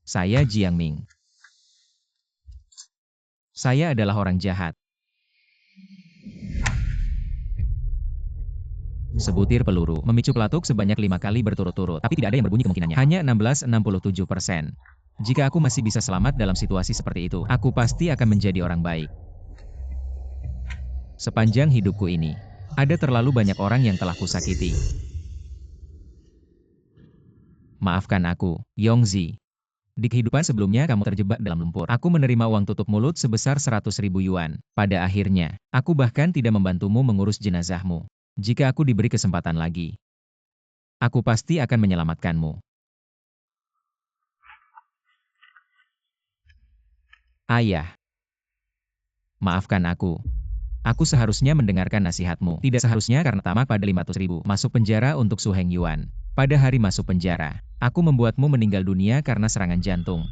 Saya Jiang Ming. Saya adalah orang jahat. Sebutir peluru memicu pelatuk sebanyak 5 kali berturut-turut, tapi tidak ada yang berbunyi kemungkinannya. Hanya 16,67%. Jika aku masih bisa selamat dalam situasi seperti itu, aku pasti akan menjadi orang baik. Sepanjang hidupku ini, ada terlalu banyak orang yang telah kusakiti. Maafkan aku, Yongzi. Di kehidupan sebelumnya kamu terjebak dalam lumpur. Aku menerima uang tutup mulut sebesar 100.000 yuan. Pada akhirnya, aku bahkan tidak membantumu mengurus jenazahmu. Jika aku diberi kesempatan lagi, aku pasti akan menyelamatkanmu. Ayah, maafkan aku. Aku seharusnya mendengarkan nasihatmu. Tidak seharusnya karena tamak pada 500.000. Masuk penjara untuk Su Heng Yuan. Pada hari masuk penjara, aku membuatmu meninggal dunia karena serangan jantung.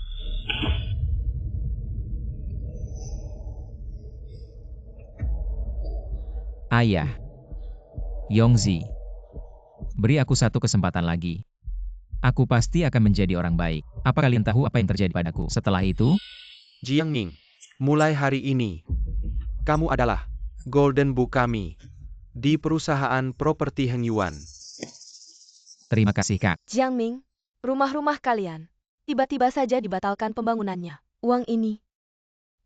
Ayah, Yongzi, beri aku satu kesempatan lagi. Aku pasti akan menjadi orang baik. Apa kalian tahu apa yang terjadi padaku setelah itu? Jiang Ming, mulai hari ini, kamu adalah Golden Book kami di perusahaan properti Heng Yuan. Terima kasih, Kak. Jiang Ming, rumah-rumah kalian tiba-tiba saja dibatalkan pembangunannya. Uang ini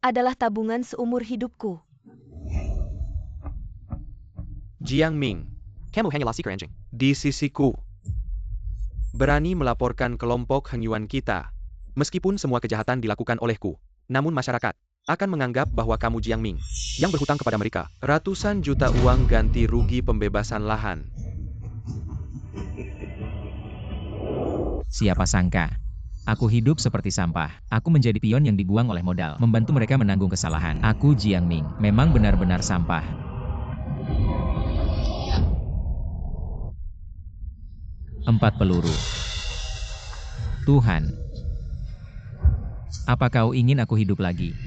adalah tabungan seumur hidupku. Jiang Ming, kamu hanyalah seekor anjing di sisiku. Berani melaporkan kelompok Heng Yuan kita. Meskipun semua kejahatan dilakukan olehku, namun masyarakat akan menganggap bahwa kamu Jiang Ming yang berhutang kepada mereka ratusan juta uang ganti rugi pembebasan lahan. Siapa sangka, aku hidup seperti sampah. Aku menjadi pion yang dibuang oleh modal, membantu mereka menanggung kesalahan. Aku Jiang Ming, memang benar-benar sampah. 4 peluru. Tuhan, apa kau ingin aku hidup lagi?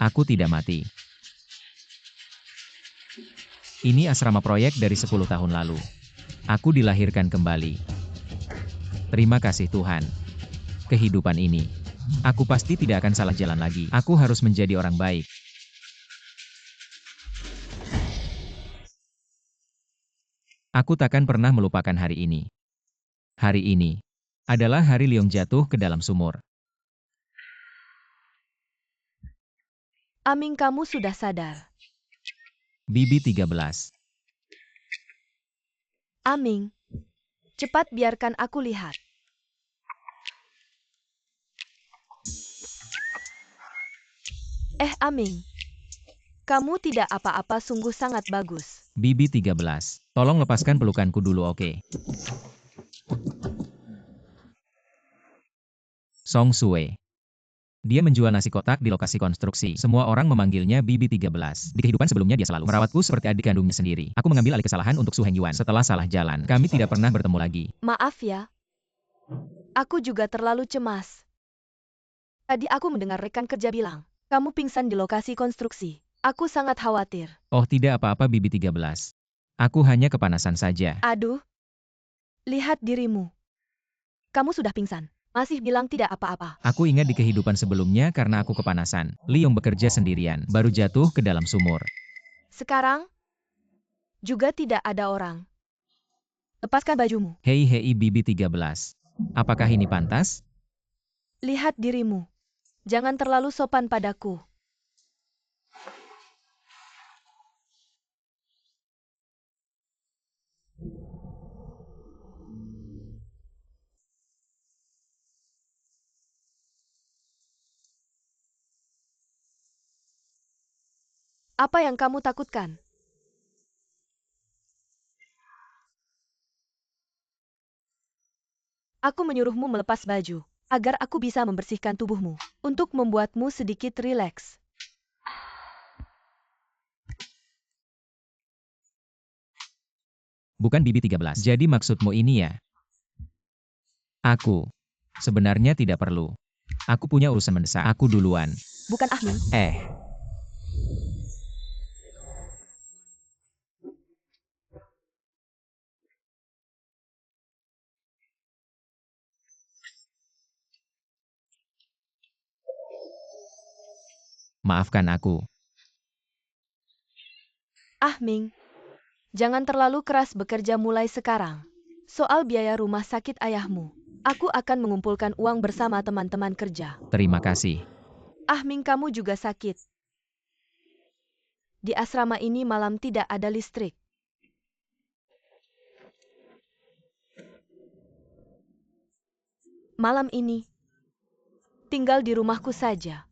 Aku tidak mati. Ini asrama proyek dari 10 tahun lalu. Aku dilahirkan kembali. Terima kasih Tuhan. Kehidupan ini, aku pasti tidak akan salah jalan lagi. Aku harus menjadi orang baik. Aku takkan pernah melupakan hari ini. Hari ini adalah hari Liong jatuh ke dalam sumur. Aming, kamu sudah sadar. Bibi 13. Aming, cepat biarkan aku lihat. Aming, kamu tidak apa-apa, sungguh sangat bagus. Bibi 13. Tolong lepaskan pelukanku dulu, oke? Song Sue. Dia menjual nasi kotak di lokasi konstruksi. Semua orang memanggilnya Bibi 13. Di kehidupan sebelumnya dia selalu merawatku seperti adik kandungnya sendiri. Aku mengambil alih kesalahan untuk Su Heng Yuan. Setelah salah jalan, kami tidak pernah bertemu lagi. Maaf ya. Aku juga terlalu cemas. Tadi aku mendengar rekan kerja bilang, kamu pingsan di lokasi konstruksi. Aku sangat khawatir. Oh tidak apa-apa Bibi 13. Aku hanya kepanasan saja. Aduh. Lihat dirimu. Kamu sudah pingsan. Masih bilang tidak apa-apa. Aku ingat di kehidupan sebelumnya karena aku kepanasan. Liong bekerja sendirian, baru jatuh ke dalam sumur. Sekarang, juga tidak ada orang. Lepaskan bajumu. Hei Bibi 13. Apakah ini pantas? Lihat dirimu. Jangan terlalu sopan padaku. Apa yang kamu takutkan? Aku menyuruhmu melepas baju, agar aku bisa membersihkan tubuhmu, untuk membuatmu sedikit rileks. bukan BB-13. Jadi maksudmu ini ya? Aku. Sebenarnya tidak perlu. Aku punya urusan mendesak. Aku duluan. Bukan Ah Ming. Maafkan aku. Ah Ming. Jangan terlalu keras bekerja mulai sekarang. Soal biaya rumah sakit ayahmu, aku akan mengumpulkan uang bersama teman-teman kerja. Terima kasih. Ah Ming, kamu juga sakit. Di asrama ini malam tidak ada listrik. Malam ini, tinggal di rumahku saja.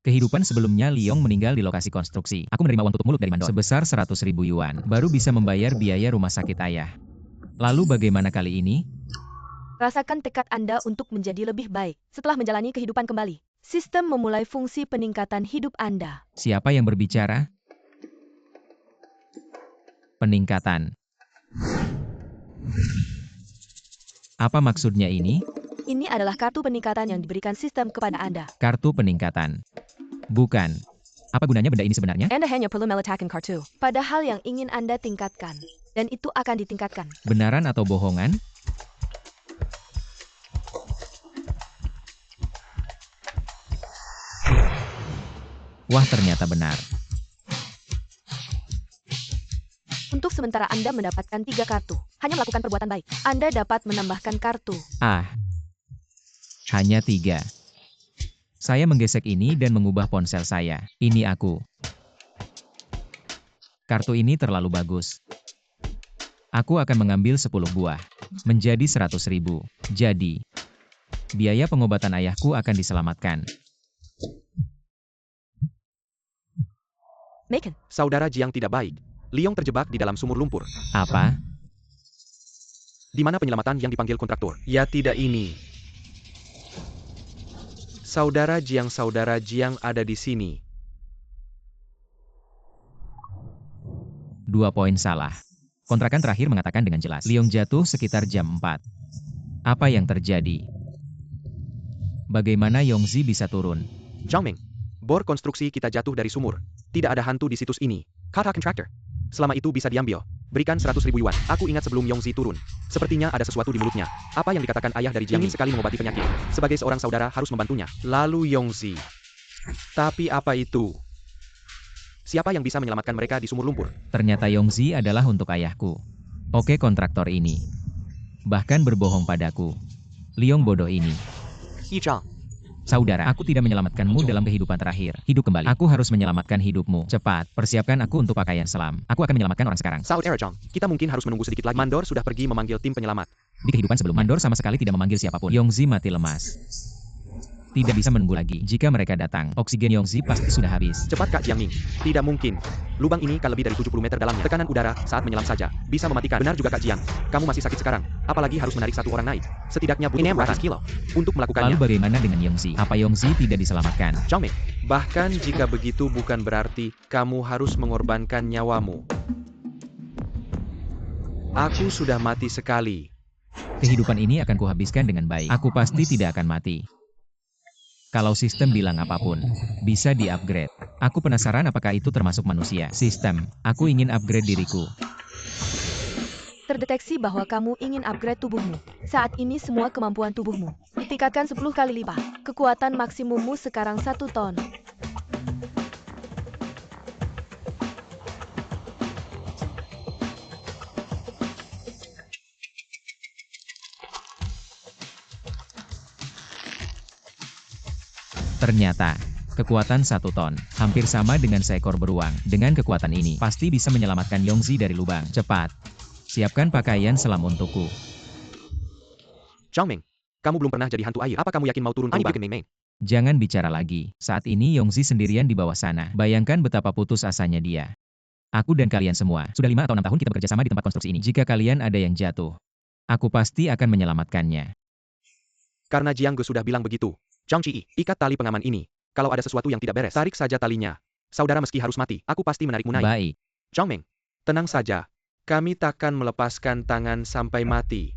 Kehidupan sebelumnya Liong meninggal di lokasi konstruksi. Aku menerima uang tutup mulut dari mandor sebesar 100.000 yuan. Baru bisa membayar biaya rumah sakit ayah. Lalu bagaimana kali ini? Rasakan tekad Anda untuk menjadi lebih baik setelah menjalani kehidupan kembali. Sistem memulai fungsi peningkatan hidup Anda. Siapa yang berbicara? Peningkatan. Apa maksudnya ini? Ini adalah kartu peningkatan yang diberikan sistem kepada Anda. Kartu peningkatan. Bukan. Apa gunanya benda ini sebenarnya? Anda hanya perlu meletakkan kartu pada hal yang ingin Anda tingkatkan. Dan itu akan ditingkatkan. Benaran atau bohongan? Wah, ternyata benar. Untuk sementara Anda mendapatkan 3 kartu. Hanya melakukan perbuatan baik. Anda dapat menambahkan kartu. Hanya 3. Saya menggesek ini dan mengubah ponsel saya. Ini aku. Kartu ini terlalu bagus. Aku akan mengambil 10 buah. Menjadi 100.000. Jadi, biaya pengobatan ayahku akan diselamatkan. Macon. Saudara Jiang tidak baik. Liong terjebak di dalam sumur lumpur. Apa? Di mana penyelamatan yang dipanggil kontraktor? Ya tidak ini. Saudara Jiang ada di sini. 2 poin salah. Kontrakan terakhir mengatakan dengan jelas. Liong jatuh sekitar jam 4. Apa yang terjadi? Bagaimana Yongzi bisa turun? Zhang Ming, bor konstruksi kita jatuh dari sumur. Tidak ada hantu di situs ini. Kata kontraktor. Selama itu bisa diambil. Berikan 100.000 yuan. Aku ingat sebelum Yongzi turun. Sepertinya ada sesuatu di mulutnya. Apa yang dikatakan ayah dari Jiang ingin sekali mengobati penyakit. Sebagai seorang saudara harus membantunya. Lalu Yongzi. Tapi apa itu? Siapa yang bisa menyelamatkan mereka di sumur lumpur? Ternyata Yongzi adalah untuk ayahku. Oke, kontraktor ini. Bahkan berbohong padaku. Liong bodoh ini. Yichang. Saudara, aku tidak menyelamatkanmu dalam kehidupan terakhir. Hidup kembali. Aku harus menyelamatkan hidupmu. Cepat, persiapkan aku untuk pakaian selam. Aku akan menyelamatkan orang sekarang. Saud Zhang. Kita mungkin harus menunggu sedikit lagi. Mandor sudah pergi memanggil tim penyelamat. Di kehidupan sebelum Mandor sama sekali tidak memanggil siapapun. Yongzi mati lemas. Tidak bisa menunggu lagi. Jika mereka datang, oksigen Yongzi pasti sudah habis. Cepat Kak Jiang Ming. Tidak mungkin. Lubang ini kan lebih dari 70 meter dalamnya. Tekanan udara saat menyelam saja bisa mematikan. Benar juga Kak Jiang. Kamu masih sakit sekarang. Apalagi harus menarik satu orang naik. Setidaknya butuh 200 kilo. Untuk melakukannya. Lalu bagaimana dengan Yongzi? Apa Yongzi tidak diselamatkan? Zhang Ming. Bahkan jika begitu bukan berarti kamu harus mengorbankan nyawamu. Aku sudah mati sekali. Kehidupan ini akan kuhabiskan dengan baik. Aku pasti tidak akan mati. Kalau sistem bilang apapun, bisa di-upgrade. Aku penasaran apakah itu termasuk manusia. Sistem, aku ingin upgrade diriku. Terdeteksi bahwa kamu ingin upgrade tubuhmu. Saat ini semua kemampuan tubuhmu ditingkatkan 10 kali lipat. Kekuatan maksimummu sekarang 1 ton. Ternyata, kekuatan 1 ton, hampir sama dengan seekor beruang. Dengan kekuatan ini, pasti bisa menyelamatkan Yongzi dari lubang. Cepat, siapkan pakaian selam untukku. Zhang Ming, kamu belum pernah jadi hantu air. Apa kamu yakin mau turun ke lubang? Jangan bicara lagi. Saat ini Yongzi sendirian di bawah sana. Bayangkan betapa putus asanya dia. Aku dan kalian semua, sudah 5 atau 6 tahun kita bekerja sama di tempat konstruksi ini. Jika kalian ada yang jatuh, aku pasti akan menyelamatkannya. Karena Jiang Ge sudah bilang begitu. Zhang Qi, ikat tali pengaman ini. Kalau ada sesuatu yang tidak beres, tarik saja talinya. Saudara meski harus mati, aku pasti menarikmu naik. Baik. Zhangming, tenang saja. Kami takkan melepaskan tangan sampai mati.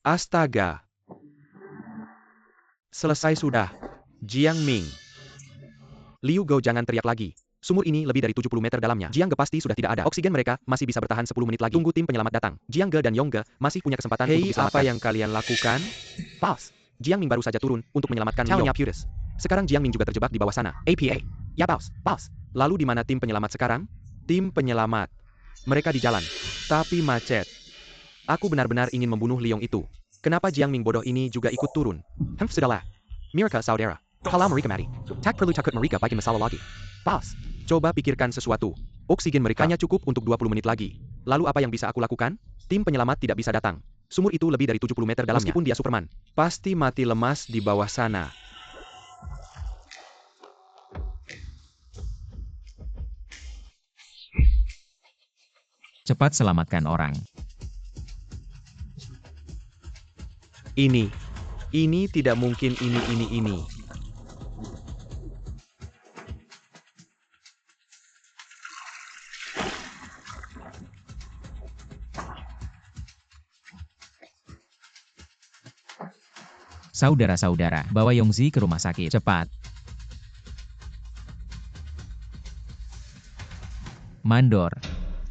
Astaga. Selesai sudah. Jiang Ming. Liu Gou, jangan teriak lagi. Sumur ini lebih dari 70 meter dalamnya. Jiang Ge pasti sudah tidak ada. Oksigen mereka masih bisa bertahan 10 menit lagi. Tunggu tim penyelamat datang. Jiang Ge dan Yong Ge masih punya kesempatan untuk diselamatkan. Apa yang kalian lakukan? Pause. Jiang Ming baru saja turun untuk menyelamatkan Liu. Sekarang Jiang Ming juga terjebak di bawah sana. APA. Ya, pause. Lalu di mana tim penyelamat sekarang? Tim penyelamat. Mereka di jalan. Tapi macet. Aku benar-benar ingin membunuh Liong itu. Kenapa Jiang Ming bodoh ini juga ikut turun? Sudahlah. Mirka saudara. Kalau mereka mati, tak perlu takut mereka bikin masalah lagi. Pause. Coba pikirkan sesuatu. Oksigen mereka hanya cukup untuk 20 menit lagi. Lalu apa yang bisa aku lakukan? Tim penyelamat tidak bisa datang. Sumur itu lebih dari 70 meter dalamnya. Meskipun dia Superman, pasti mati lemas di bawah sana. Cepat selamatkan orang. Ini tidak mungkin ini. Saudara-saudara, bawa Yongzi ke rumah sakit. Cepat. Mandor.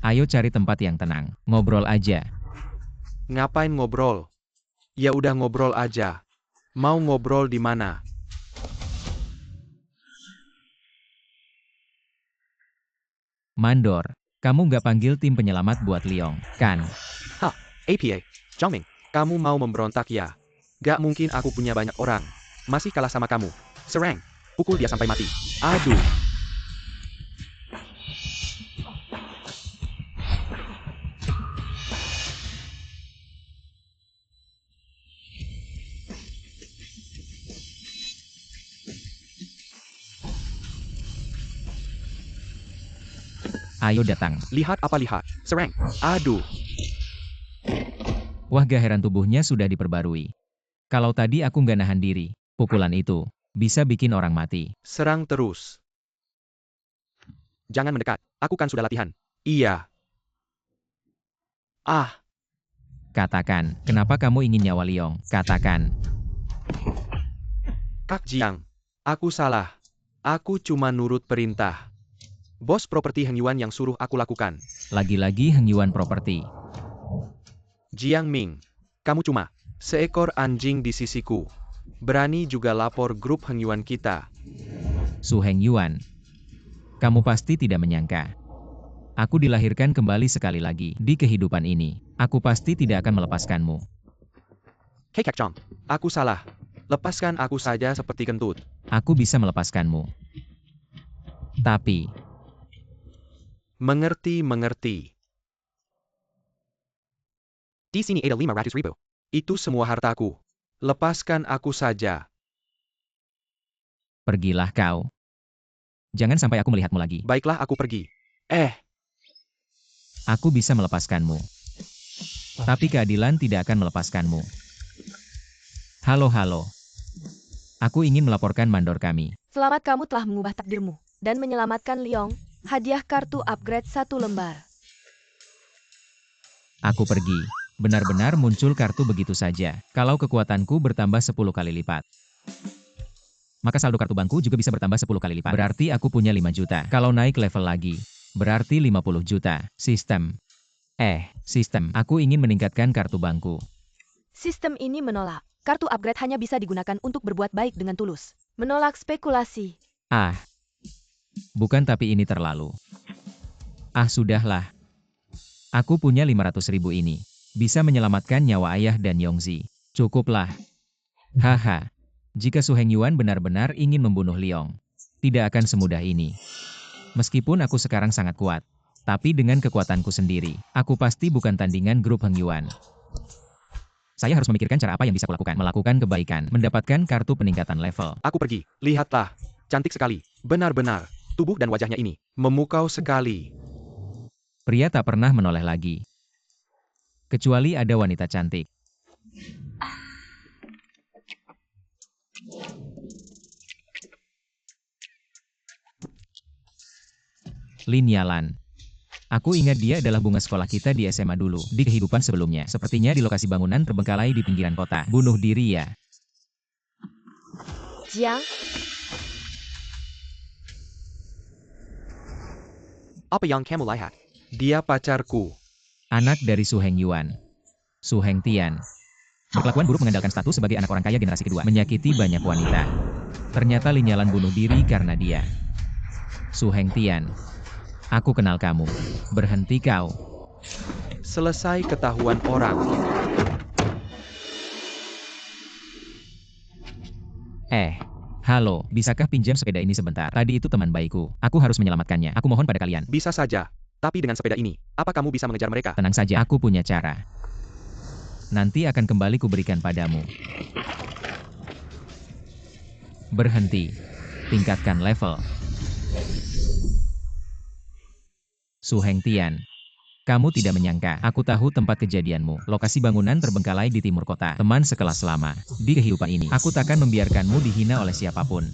Ayo cari tempat yang tenang. Ngobrol aja. Ngapain ngobrol? Ya udah ngobrol aja. Mau ngobrol di mana? Mandor. Kamu nggak panggil tim penyelamat buat Liong, kan? APA, Zhangming, kamu mau memberontak ya? Gak mungkin aku punya banyak orang. Masih kalah sama kamu. Serang. Pukul dia sampai mati. Aduh. Ayo datang. Lihat apa lihat? Serang. Aduh. Wah, gaheran tubuhnya sudah diperbarui. Kalau tadi aku nggak nahan diri, pukulan itu bisa bikin orang mati. Serang terus. Jangan mendekat. Aku kan sudah latihan. Iya. Katakan, kenapa kamu ingin nyawa Liong? Katakan. Kak Jiang. Aku salah. Aku cuma nurut perintah. Bos properti Heng Yuan yang suruh aku lakukan. Lagi-lagi Heng Yuan Property. Jiang Ming. Kamu cuma seekor anjing di sisiku. Berani juga lapor grup Heng Yuan kita. Su Heng Yuan. Kamu pasti tidak menyangka. Aku dilahirkan kembali sekali lagi di kehidupan ini. Aku pasti tidak akan melepaskanmu. Hei Kak Chong. Aku salah. Lepaskan aku saja seperti kentut. Aku bisa melepaskanmu. Tapi, Mengerti. Di sini ada 500.000. Itu semua hartaku. Lepaskan aku saja. pergilah kau. Jangan sampai aku melihatmu lagi. Baiklah aku pergi. Aku bisa melepaskanmu. Tapi keadilan tidak akan melepaskanmu. Halo. Aku ingin melaporkan mandor kami. Selamat, kamu telah mengubah takdirmu dan menyelamatkan Liong. Hadiah kartu upgrade 1 lembar. Aku pergi. Benar-benar muncul kartu begitu saja. Kalau kekuatanku bertambah 10 kali lipat, maka saldo kartu bankku juga bisa bertambah 10 kali lipat. Berarti aku punya 5 juta. Kalau naik level lagi, berarti 50 juta. Sistem. Aku ingin meningkatkan kartu bankku. Sistem ini menolak. Kartu upgrade hanya bisa digunakan untuk berbuat baik dengan tulus. Menolak spekulasi. Bukan, tapi ini terlalu. Sudahlah. Aku punya 500.000 ini. Bisa menyelamatkan nyawa ayah dan Yongzi. Cukuplah. Haha. Jika Su Hengyuan benar-benar ingin membunuh Liong, tidak akan semudah ini. Meskipun aku sekarang sangat kuat, tapi dengan kekuatanku sendiri, aku pasti bukan tandingan grup Hengyuan. Saya harus memikirkan cara apa yang bisa kulakukan. Melakukan kebaikan, mendapatkan kartu peningkatan level. Aku pergi. Lihatlah. Cantik sekali. Benar-benar. Tubuh dan wajahnya ini memukau sekali. Pria tak pernah menoleh lagi. Kecuali ada wanita cantik. Lin Yalan. Aku ingat dia adalah bunga sekolah kita di SMA dulu, di kehidupan sebelumnya. Sepertinya di lokasi bangunan terbengkalai di pinggiran kota. Bunuh diri ya. Jiang, Apa yang kamu lihat? Dia pacarku. Anak dari Su Hengyuan. Su Hengtian. Berkelakuan buruk mengandalkan status sebagai anak orang kaya generasi kedua. Menyakiti banyak wanita. Ternyata Lin Yalan bunuh diri karena dia. Su Hengtian. Aku kenal kamu. Berhenti kau. Selesai ketahuan orang. Halo, bisakah pinjam sepeda ini sebentar? Tadi itu teman baikku. Aku harus menyelamatkannya. Aku mohon pada kalian. Bisa saja. Tapi dengan sepeda ini, apa kamu bisa mengejar mereka? Tenang saja, aku punya cara. Nanti akan kembali kuberikan padamu. Berhenti. Tingkatkan level. Su Hengtian. Kamu tidak menyangka, aku tahu tempat kejadianmu. Lokasi bangunan terbengkalai di timur kota. Teman sekelas lama. Di kehidupan ini, aku takkan membiarkanmu dihina oleh siapapun.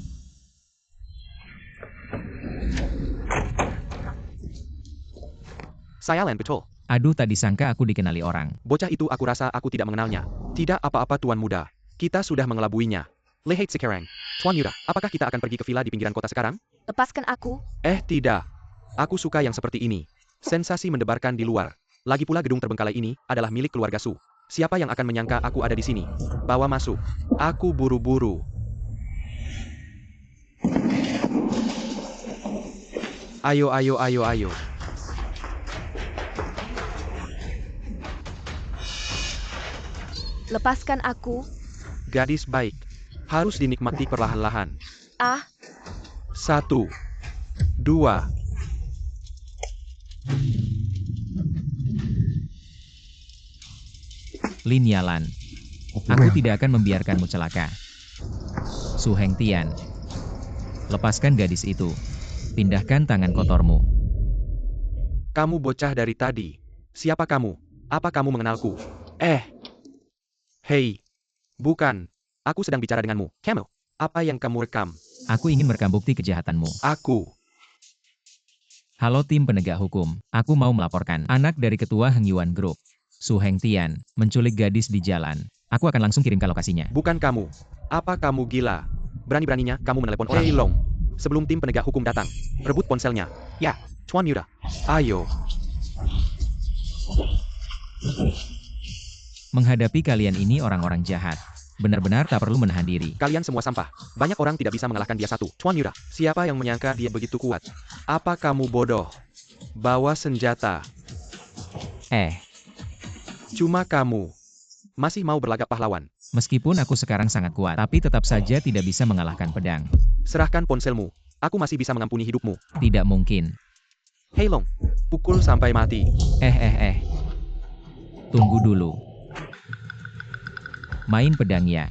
Saya Lan betul. Aduh, tak disangka aku dikenali orang. Bocah itu aku rasa aku tidak mengenalnya. Tidak apa-apa tuan muda. Kita sudah mengelabuinya. Lihat sekarang. Tuan Yura, apakah kita akan pergi ke villa di pinggiran kota sekarang? lepaskan aku. Tidak. Aku suka yang seperti ini. Sensasi mendebarkan di luar. Lagi pula gedung terbengkalai ini adalah milik keluarga Su. Siapa yang akan menyangka aku ada di sini? Bawa masuk. Aku buru-buru. Ayo. Lepaskan aku. Gadis baik. Harus dinikmati perlahan-lahan. 1, 2. Lin Yalan. Aku tidak akan membiarkanmu celaka. Su Hengtian. Lepaskan gadis itu. Pindahkan tangan kotormu. Kamu bocah dari tadi. Siapa kamu? Apa kamu mengenalku? Hei. Bukan. Aku sedang bicara denganmu. Kamu. Apa yang kamu rekam? Aku ingin merekam bukti kejahatanmu. Halo tim penegak hukum. Aku mau melaporkan anak dari ketua Hengyuan Group, Su Hengtian, menculik gadis di jalan. Aku akan langsung kirim ke lokasinya. Bukan kamu. Apa kamu gila? Berani-beraninya kamu menelepon orang. Hei Long. Sebelum tim penegak hukum datang, rebut ponselnya. Ya, Tuan Yura. Ayo. Menghadapi kalian ini orang-orang jahat. Benar-benar tak perlu menahan diri. Kalian semua sampah. Banyak orang tidak bisa mengalahkan dia satu. Tuan Yura, siapa yang menyangka dia begitu kuat? Apa kamu bodoh? Bawa senjata. Cuma kamu. Masih mau berlagak pahlawan. Meskipun aku sekarang sangat kuat, tapi tetap saja tidak bisa mengalahkan pedang. Serahkan ponselmu. Aku masih bisa mengampuni hidupmu. Tidak mungkin. Hei Long, pukul sampai mati. Tunggu dulu. Main pedangnya.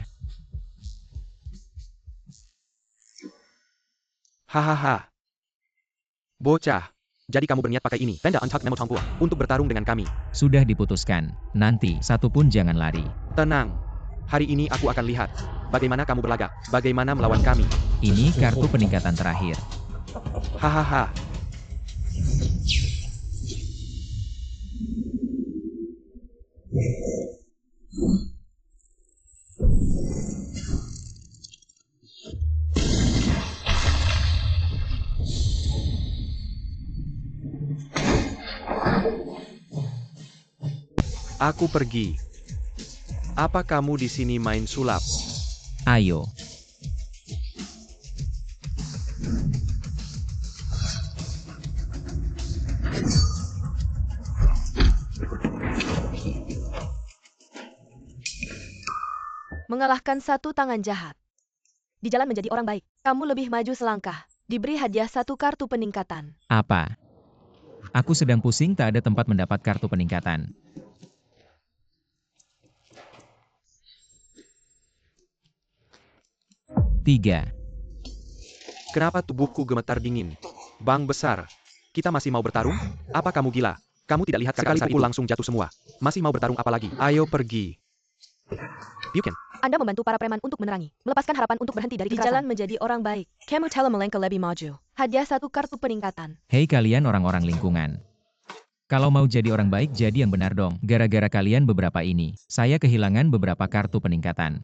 Hahaha. Bocah. Jadi kamu berniat pakai ini, tanda antak nemo tampua, untuk bertarung dengan kami. Sudah diputuskan. Nanti, satu pun jangan lari. Tenang. Hari ini aku akan lihat. Bagaimana kamu berlagak, bagaimana melawan kami. Ini kartu peningkatan terakhir. Hahaha. Aku pergi. Apa kamu di sini main sulap? Ayo. mengalahkan satu tangan jahat. Di jalan menjadi orang baik, kamu lebih maju selangkah. Diberi hadiah satu kartu peningkatan. Apa? Aku sedang pusing tak ada tempat mendapat kartu peningkatan. Tiga. Kenapa tubuhku gemetar dingin? Bang besar, kita masih mau bertarung? Apa kamu gila? Kamu tidak lihat sekali pukul langsung jatuh semua. Masih mau bertarung apa lagi? Ayo pergi. Pyukin. Anda membantu para preman untuk menerangi, melepaskan harapan untuk berhenti dari kekerasan. Di jalan menjadi orang baik. Kamu telah melangkah lebih maju. Hadiah satu kartu peningkatan. Hei kalian orang-orang lingkungan. Kalau mau jadi orang baik jadi yang benar dong. Gara-gara kalian beberapa ini, saya kehilangan beberapa kartu peningkatan.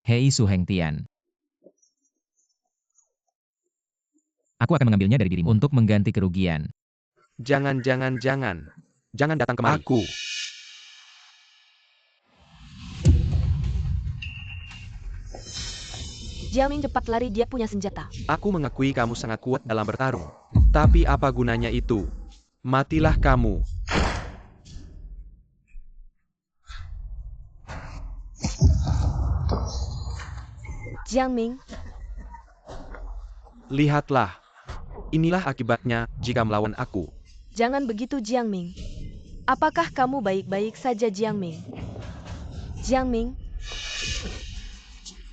Hei Su Heng Tian. Aku akan mengambilnya dari dirimu untuk mengganti kerugian. Jangan datang kemari. Aku. Jiang cepat lari, dia punya senjata. Aku mengakui kamu sangat kuat dalam bertarung. Tapi apa gunanya itu? Matilah kamu. Jiang Ming. Lihatlah. Inilah akibatnya jika melawan aku. Jangan begitu Jiang Ming. Apakah kamu baik-baik saja Jiang Ming? Jiang Ming.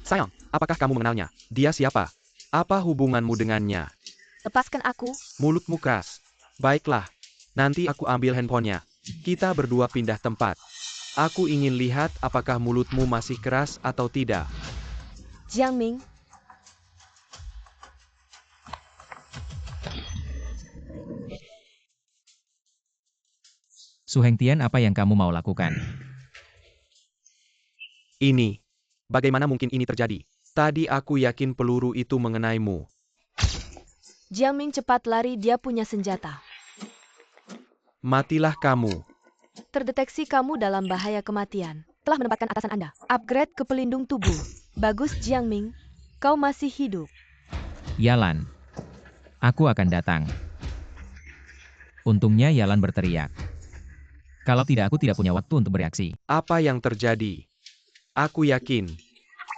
Sayang, apakah kamu mengenalnya? Dia siapa? Apa hubunganmu dengannya? Lepaskan aku. Mulutmu keras. Baiklah. Nanti aku ambil handphonenya. Kita berdua pindah tempat. Aku ingin lihat apakah mulutmu masih keras atau tidak. Jiang Ming. Su Heng Tian, apa yang kamu mau lakukan? Ini. Bagaimana mungkin ini terjadi? Tadi aku yakin peluru itu mengenaimu. Jiang Ming cepat lari, dia punya senjata. Matilah kamu. Terdeteksi kamu dalam bahaya kematian. Telah menempatkan atasan Anda. Upgrade ke pelindung tubuh. Bagus Jiang Ming. Kau masih hidup. Yalan. Aku akan datang. Untungnya Yalan berteriak. Kalau tidak, aku tidak punya waktu untuk bereaksi. Apa yang terjadi? Aku yakin.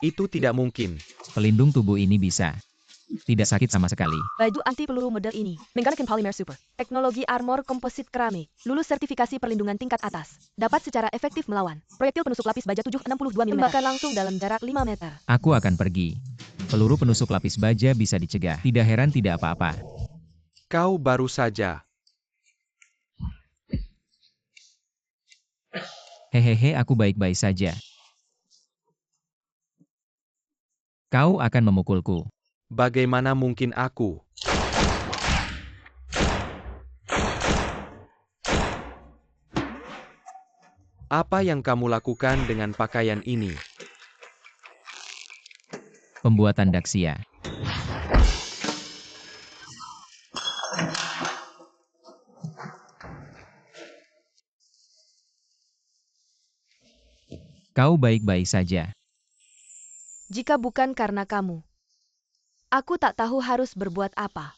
Itu tidak mungkin. Pelindung tubuh ini bisa. Tidak sakit sama sekali. Baju anti peluru model ini menggunakan polymer super. Teknologi armor komposit keramik. Lulus sertifikasi perlindungan tingkat atas. Dapat secara efektif melawan. Proyektil penusuk lapis baja 762 mm. Tembakan langsung dalam jarak 5 meter. Aku akan pergi. Peluru penusuk lapis baja bisa dicegah. Tidak heran tidak apa-apa. Kau baru saja. Hehehe, aku baik-baik saja. Kau akan memukulku. Bagaimana mungkin aku? Apa yang kamu lakukan dengan pakaian ini? Pembuatan Daxia. Kau baik-baik saja. Jika bukan karena kamu, aku tak tahu harus berbuat apa.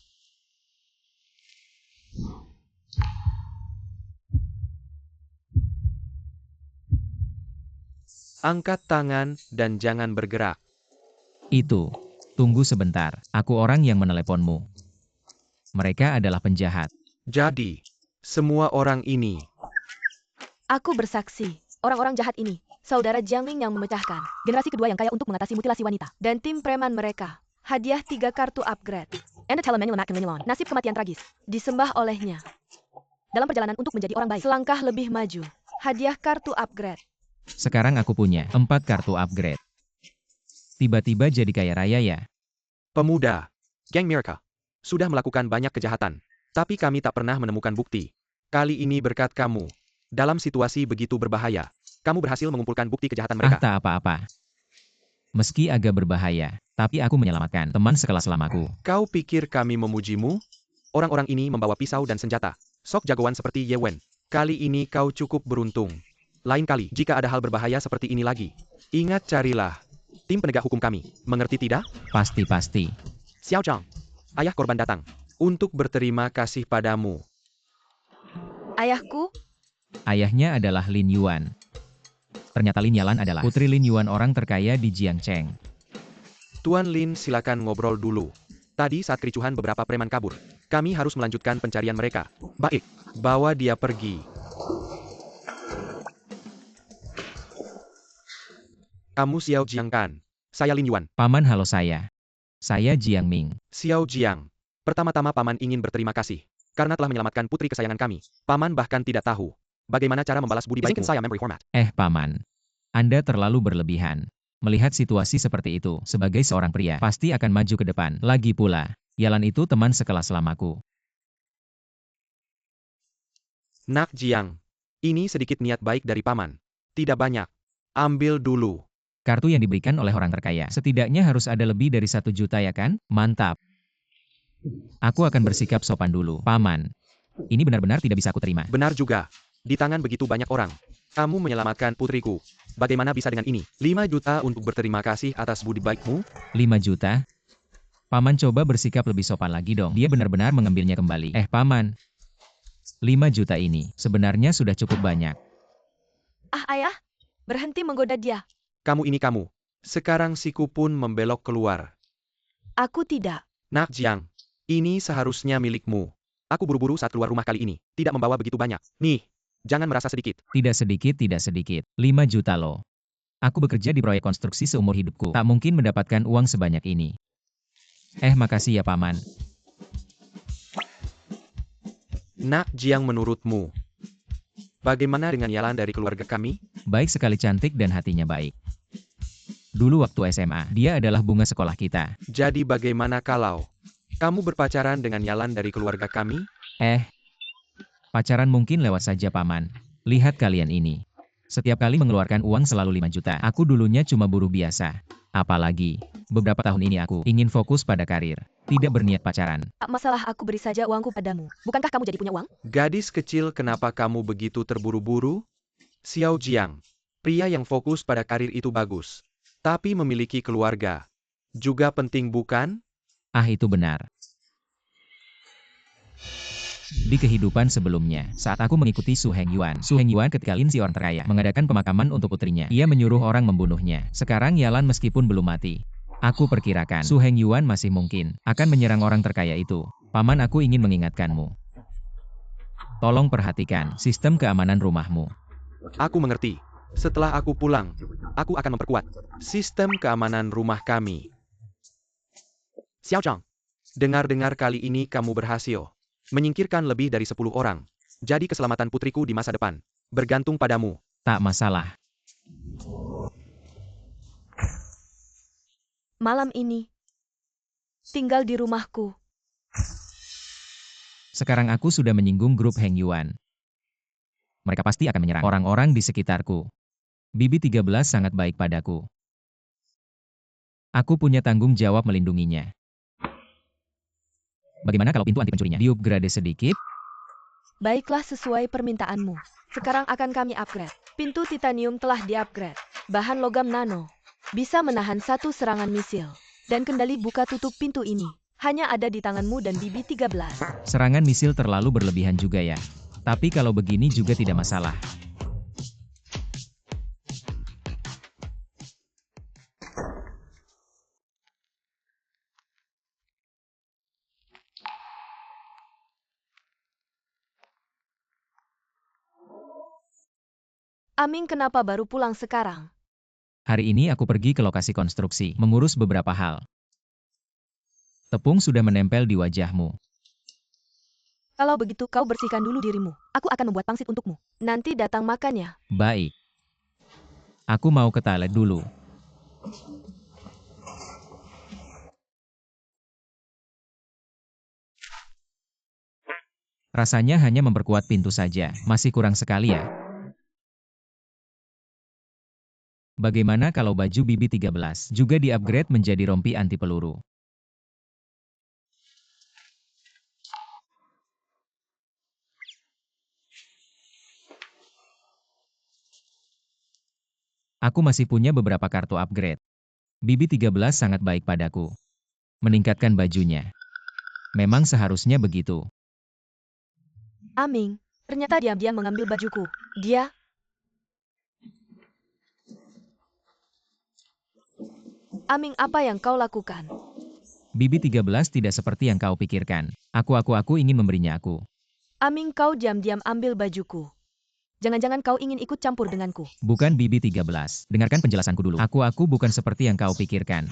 Angkat tangan dan jangan bergerak. Itu. Tunggu sebentar. Aku orang yang meneleponmu. Mereka adalah penjahat. Jadi, semua orang ini. Aku bersaksi, orang-orang jahat ini, saudara Jiang Ming yang memecahkan generasi kedua yang kaya untuk mengatasi mutilasi wanita. Dan tim preman mereka. Hadiah 3 kartu upgrade. And a telemanual Macmillan. Nasib kematian tragis. Disembah olehnya. Dalam perjalanan untuk menjadi orang baik. Selangkah lebih maju. Hadiah kartu upgrade. Sekarang aku punya 4 kartu upgrade. Tiba-tiba jadi kaya raya ya. Pemuda, geng Mirka, sudah melakukan banyak kejahatan. Tapi kami tak pernah menemukan bukti. Kali ini berkat kamu. Dalam situasi begitu berbahaya, kamu berhasil mengumpulkan bukti kejahatan mereka. Tak apa-apa. Meski agak berbahaya, tapi aku menyelamatkan teman sekelas lamaku. Kau pikir kami memujimu? Orang-orang ini membawa pisau dan senjata. Sok jagoan seperti Ye Wen. Kali ini kau cukup beruntung. Lain kali, jika ada hal berbahaya seperti ini lagi, ingat carilah tim penegak hukum kami. Mengerti tidak? Pasti. Xiao Zhang, ayah korban datang untuk berterima kasih padamu. Ayahku? Ayahnya adalah Lin Yuan. Ternyata Lin Yalan adalah Putri Lin Yuan, orang terkaya di Jiangcheng. Tuan Lin, silakan ngobrol dulu. Tadi saat kericuhan beberapa preman kabur. Kami harus melanjutkan pencarian mereka. Baik, bawa dia pergi. Kamu Xiao Jiang kan? Saya Lin Yuan. Paman, halo saya. Saya Jiang Ming. Xiao Jiang. Pertama-tama Paman ingin berterima kasih. Karena telah menyelamatkan putri kesayangan kami. Paman bahkan tidak tahu bagaimana cara membalas budi baikmu. Saya memory format. Paman. Anda terlalu berlebihan. Melihat situasi seperti itu, sebagai seorang pria, pasti akan maju ke depan. Lagi pula, Yalan itu teman sekelas lamaku. Nak Jiang. Ini sedikit niat baik dari Paman. Tidak banyak. Ambil dulu. Kartu yang diberikan oleh orang terkaya, setidaknya harus ada lebih dari 1 juta ya kan? Mantap. Aku akan bersikap sopan dulu. Paman. Ini benar-benar tidak bisa aku terima. Benar juga. Di tangan begitu banyak orang. Kamu menyelamatkan putriku. Bagaimana bisa dengan ini? 5 juta untuk berterima kasih atas budi baikmu? 5 juta? Paman coba bersikap lebih sopan lagi dong. Dia benar-benar mengambilnya kembali. Paman. 5 juta ini sebenarnya sudah cukup banyak. Ah, ayah, berhenti menggoda dia. Kamu. Sekarang siku pun membelok keluar. Aku tidak. Nak Jiang. Ini seharusnya milikmu. Aku buru-buru saat keluar rumah kali ini. Tidak membawa begitu banyak. Nih. Jangan merasa sedikit. Tidak sedikit. 5 juta loh. Aku bekerja di proyek konstruksi seumur hidupku. Tak mungkin mendapatkan uang sebanyak ini. Makasih ya Paman. Nak Jiang, menurutmu bagaimana dengan Yalan dari keluarga kami? Baik sekali, cantik dan hatinya baik. Dulu waktu SMA, dia adalah bunga sekolah kita. Jadi bagaimana kalau kamu berpacaran dengan Yalan dari keluarga kami? Pacaran mungkin lewat saja Paman. Lihat kalian ini. Setiap kali mengeluarkan uang selalu 5 juta. Aku dulunya cuma buruh biasa. Apalagi, beberapa tahun ini aku ingin fokus pada karir. Tidak berniat pacaran. Tak masalah, aku beri saja uangku padamu. Bukankah kamu jadi punya uang? Gadis kecil, kenapa kamu begitu terburu-buru? Xiao Jiang. Pria yang fokus pada karir itu bagus. Tapi memiliki keluarga juga penting, bukan? Itu benar. Di kehidupan sebelumnya, saat aku mengikuti Su Hengyuan ketika Lin si orang terkaya mengadakan pemakaman untuk putrinya, ia menyuruh orang membunuhnya. Sekarang Yalan meskipun belum mati. Aku perkirakan Su Hengyuan masih mungkin akan menyerang orang terkaya itu. Paman, aku ingin mengingatkanmu. Tolong perhatikan sistem keamanan rumahmu. Aku mengerti. Setelah aku pulang, aku akan memperkuat sistem keamanan rumah kami. Xiao Zhang, dengar-dengar kali ini kamu berhasil menyingkirkan lebih dari 10 orang. Jadi keselamatan putriku di masa depan bergantung padamu. Tak masalah. Malam ini, tinggal di rumahku. Sekarang aku sudah menyinggung grup Hengyuan. Mereka pasti akan menyerang orang-orang di sekitarku. Bibi 13 sangat baik padaku. Aku punya tanggung jawab melindunginya. Bagaimana kalau pintu anti pencurinya di-upgrade sedikit? Baiklah, sesuai permintaanmu. Sekarang akan kami upgrade. Pintu titanium telah di-upgrade. Bahan logam nano. Bisa menahan 1 serangan misil. Dan kendali buka tutup pintu ini hanya ada di tanganmu dan Bibi 13. Serangan misil terlalu berlebihan juga ya. Tapi kalau begini juga tidak masalah. Aming, kenapa baru pulang sekarang? Hari ini aku pergi ke lokasi konstruksi, mengurus beberapa hal. Tepung sudah menempel di wajahmu. Kalau begitu kau bersihkan dulu dirimu. Aku akan membuat pangsit untukmu. Nanti datang makan ya. Baik. Aku mau ke toilet dulu. Rasanya hanya memperkuat pintu saja, masih kurang sekali ya. Bagaimana kalau baju Bibi 13 juga di-upgrade menjadi rompi anti peluru? Aku masih punya beberapa kartu upgrade. Bibi 13 sangat baik padaku. Meningkatkan bajunya. Memang seharusnya begitu. Aming, ternyata diam-diam mengambil bajuku. Dia Aming, apa yang kau lakukan? BB13 tidak seperti yang kau pikirkan. Aku ingin memberinya aku. Aming, kau diam-diam ambil bajuku. Jangan-jangan kau ingin ikut campur denganku. Bukan BB13. Dengarkan penjelasanku dulu. Aku bukan seperti yang kau pikirkan.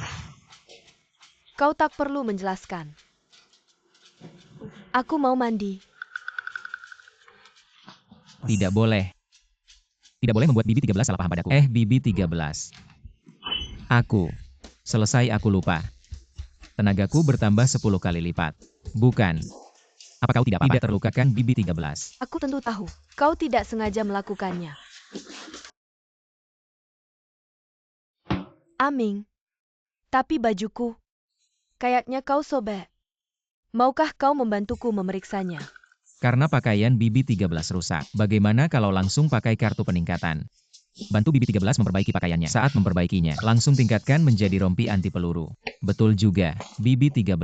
Kau tak perlu menjelaskan. Aku mau mandi. Tidak boleh. Tidak boleh membuat BB13 salah paham padaku. BB13. Selesai aku lupa. Tenagaku bertambah 10 kali lipat. Bukan. Apa kau tidak terlukakan BB13? Aku tentu tahu. Kau tidak sengaja melakukannya. Aming. Tapi bajuku. Kayaknya kau sobek. Maukah kau membantuku memeriksanya? Karena pakaian BB13 rusak. Bagaimana kalau langsung pakai kartu peningkatan? Bantu BB13 memperbaiki pakaiannya. Saat memperbaikinya, langsung tingkatkan menjadi rompi anti peluru. Betul juga, BB13.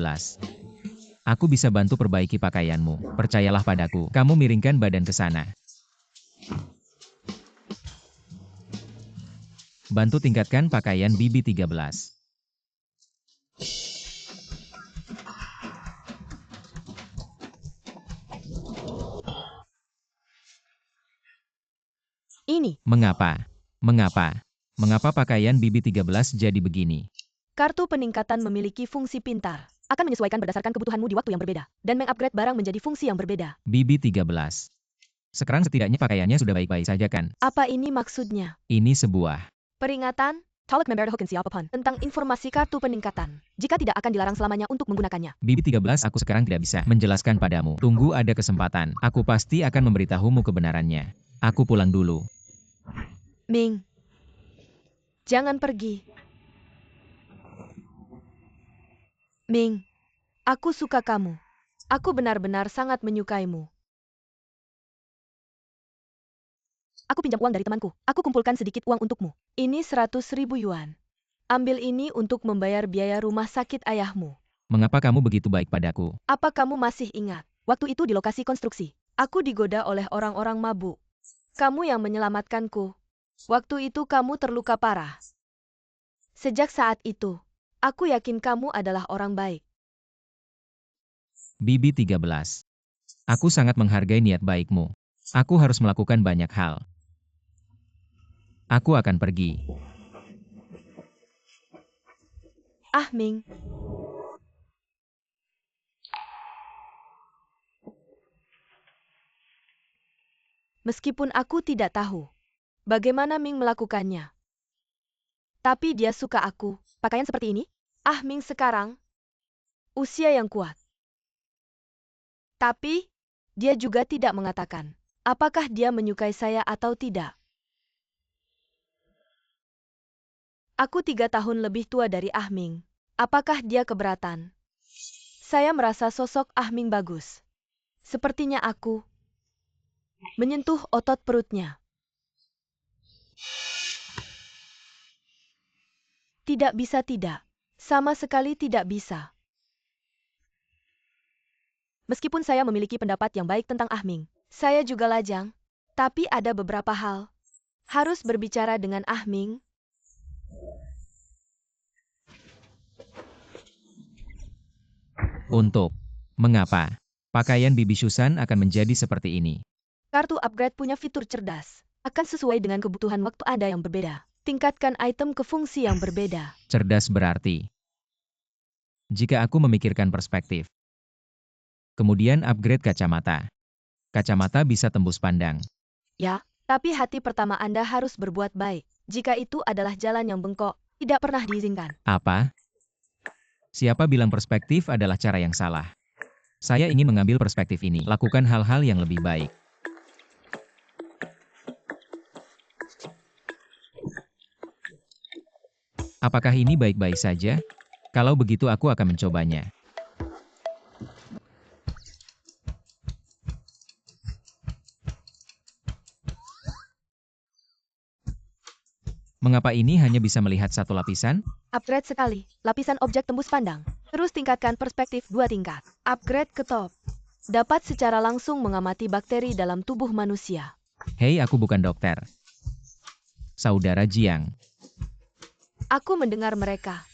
Aku bisa bantu perbaiki pakaianmu. Percayalah padaku. Kamu miringkan badan ke sana. Bantu tingkatkan pakaian BB13. Ini. Mengapa pakaian BB13 jadi begini? Kartu peningkatan memiliki fungsi pintar. Akan menyesuaikan berdasarkan kebutuhanmu di waktu yang berbeda. Dan mengupgrade barang menjadi fungsi yang berbeda. BB13. Sekarang setidaknya pakaiannya sudah baik-baik saja kan? Apa ini maksudnya? Ini sebuah Peringatan, tolak memberitahukan siapapun tentang informasi kartu peningkatan. Jika tidak akan dilarang selamanya untuk menggunakannya. BB13 aku sekarang tidak bisa menjelaskan padamu. Tunggu ada kesempatan. Aku pasti akan memberitahumu kebenarannya. Aku pulang dulu. Ming. Jangan pergi. Ming. Aku suka kamu. Aku benar-benar sangat menyukaimu. Aku pinjam uang dari temanku. Aku kumpulkan sedikit uang untukmu. Ini 100.000 yuan. Ambil ini untuk membayar biaya rumah sakit ayahmu. Mengapa kamu begitu baik padaku? Apa kamu masih ingat? Waktu itu di lokasi konstruksi. Aku digoda oleh orang-orang mabuk. Kamu yang menyelamatkanku. Waktu itu kamu terluka parah. Sejak saat itu, aku yakin kamu adalah orang baik. BB13. Aku sangat menghargai niat baikmu. Aku harus melakukan banyak hal. Aku akan pergi. Ming. Meskipun aku tidak tahu bagaimana Ming melakukannya. Tapi dia suka aku. Pakaian seperti ini? Ming sekarang usia yang kuat. Tapi dia juga tidak mengatakan apakah dia menyukai saya atau tidak. Aku 3 tahun lebih tua dari Ming. Apakah dia keberatan? Saya merasa sosok Ming bagus. Sepertinya aku menyentuh otot perutnya. Tidak bisa tidak. Sama sekali tidak bisa. Meskipun saya memiliki pendapat yang baik tentang Ming, saya juga lajang. Tapi ada beberapa hal. Harus berbicara dengan Ming. Mengapa pakaian Bibi Susan akan menjadi seperti ini? Kartu upgrade punya fitur cerdas. Akan sesuai dengan kebutuhan waktu Anda yang berbeda. Tingkatkan item ke fungsi yang berbeda. Cerdas berarti. Jika aku memikirkan perspektif. Kemudian upgrade kacamata. Kacamata bisa tembus pandang. Ya, tapi hati pertama Anda harus berbuat baik. Jika itu adalah jalan yang bengkok, tidak pernah diizinkan. Apa? Siapa bilang perspektif adalah cara yang salah? Saya ingin mengambil perspektif ini. Lakukan hal-hal yang lebih baik. Apakah ini baik-baik saja? Kalau begitu aku akan mencobanya. Mengapa ini hanya bisa melihat satu lapisan? Upgrade sekali. Lapisan objek tembus pandang. Terus tingkatkan perspektif 2 tingkat. Upgrade ke top. Dapat secara langsung mengamati bakteri dalam tubuh manusia. Hei, aku bukan dokter. Saudara Jiang. Aku mendengar mereka.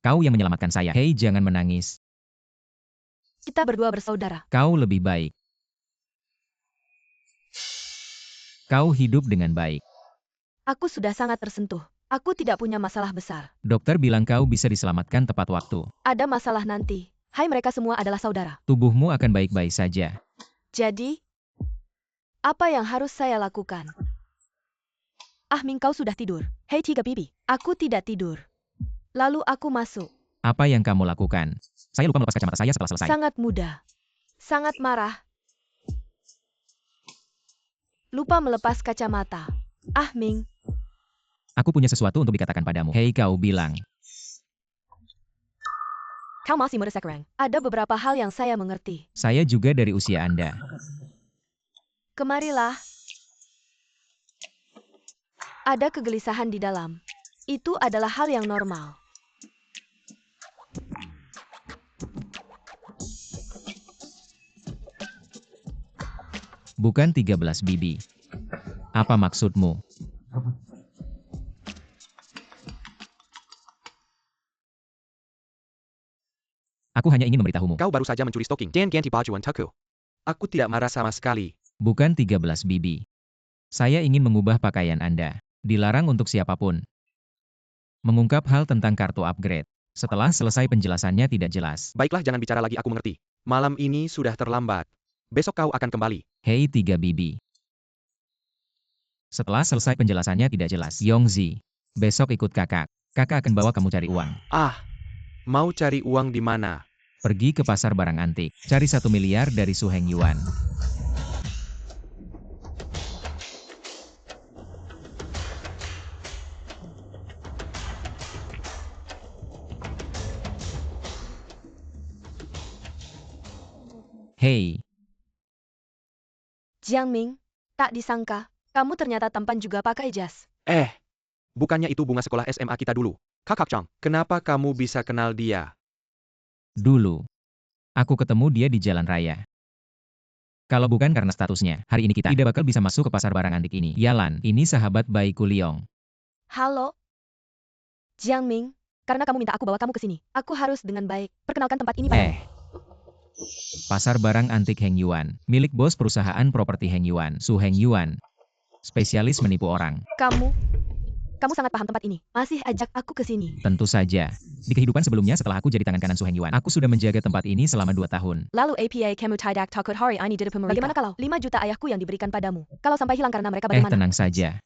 Kau yang menyelamatkan saya. Hei, jangan menangis. Kita berdua bersaudara. Kau lebih baik. Kau hidup dengan baik. Aku sudah sangat tersentuh. Aku tidak punya masalah besar. Dokter bilang kau bisa diselamatkan tepat waktu. Ada masalah nanti. Hai, mereka semua adalah saudara. Tubuhmu akan baik-baik saja. Jadi, apa yang harus saya lakukan? Ah Ming, kau sudah tidur. Hei Tiga Bibi, aku tidak tidur. Lalu aku masuk. Apa yang kamu lakukan? Saya lupa melepas kacamata saya setelah selesai. Sangat mudah. Sangat marah. Lupa melepas kacamata. Ah Ming, Aku punya sesuatu untuk dikatakan padamu. Hei, kau bilang. kau masih muda sekarang. Ada beberapa hal yang saya mengerti. Saya juga dari usia Anda. Kemarilah. Ada kegelisahan di dalam. Itu adalah hal yang normal. Bukan 13 bibi. Apa maksudmu? Aku hanya ingin memberitahumu. Kau baru saja mencuri stocking dan ganti baju untukku. Aku tidak marah sama sekali. Bukan 13 bibi. Saya ingin mengubah pakaian Anda. Dilarang untuk siapapun. Mengungkap hal tentang kartu upgrade. Setelah selesai penjelasannya tidak jelas. Baiklah, jangan bicara lagi, aku mengerti. Malam ini sudah terlambat. Besok kau akan kembali. Hei 3 bibi. Setelah selesai penjelasannya tidak jelas. Yongzi. Besok ikut kakak. Kakak akan bawa kamu cari uang. Ah, mau cari uang di mana? Pergi ke pasar barang antik. Cari 1 miliar dari Su Heng Yuan. Hei, Jiang Ming, tak disangka. Kamu ternyata tampan juga pakai jas. Bukannya itu bunga sekolah SMA kita dulu. Kakak Chang, kenapa kamu bisa kenal dia? dulu. Aku ketemu dia di jalan raya. Kalau bukan karena statusnya, hari ini kita tidak bakal bisa masuk ke pasar barang antik ini. Yalan, ini sahabat baikku Liong. Halo? Jiang Ming, karena kamu minta aku bawa kamu ke sini. Aku harus dengan baik. Perkenalkan tempat ini padamu. Pasar barang antik Heng Yuan, milik bos perusahaan properti Heng Yuan, Su Heng Yuan. Spesialis menipu orang. Kamu sangat paham tempat ini. Masih ajak aku ke sini. Tentu saja. Di kehidupan sebelumnya setelah aku jadi tangan kanan Su Heng Yuan, aku sudah menjaga tempat ini selama 2 tahun. Lalu APA kamu tidak takut hari ini di depan mereka. Bagaimana kalau 5 juta ayahku yang diberikan padamu? Kalau sampai hilang karena mereka bagaimana? Tenang saja.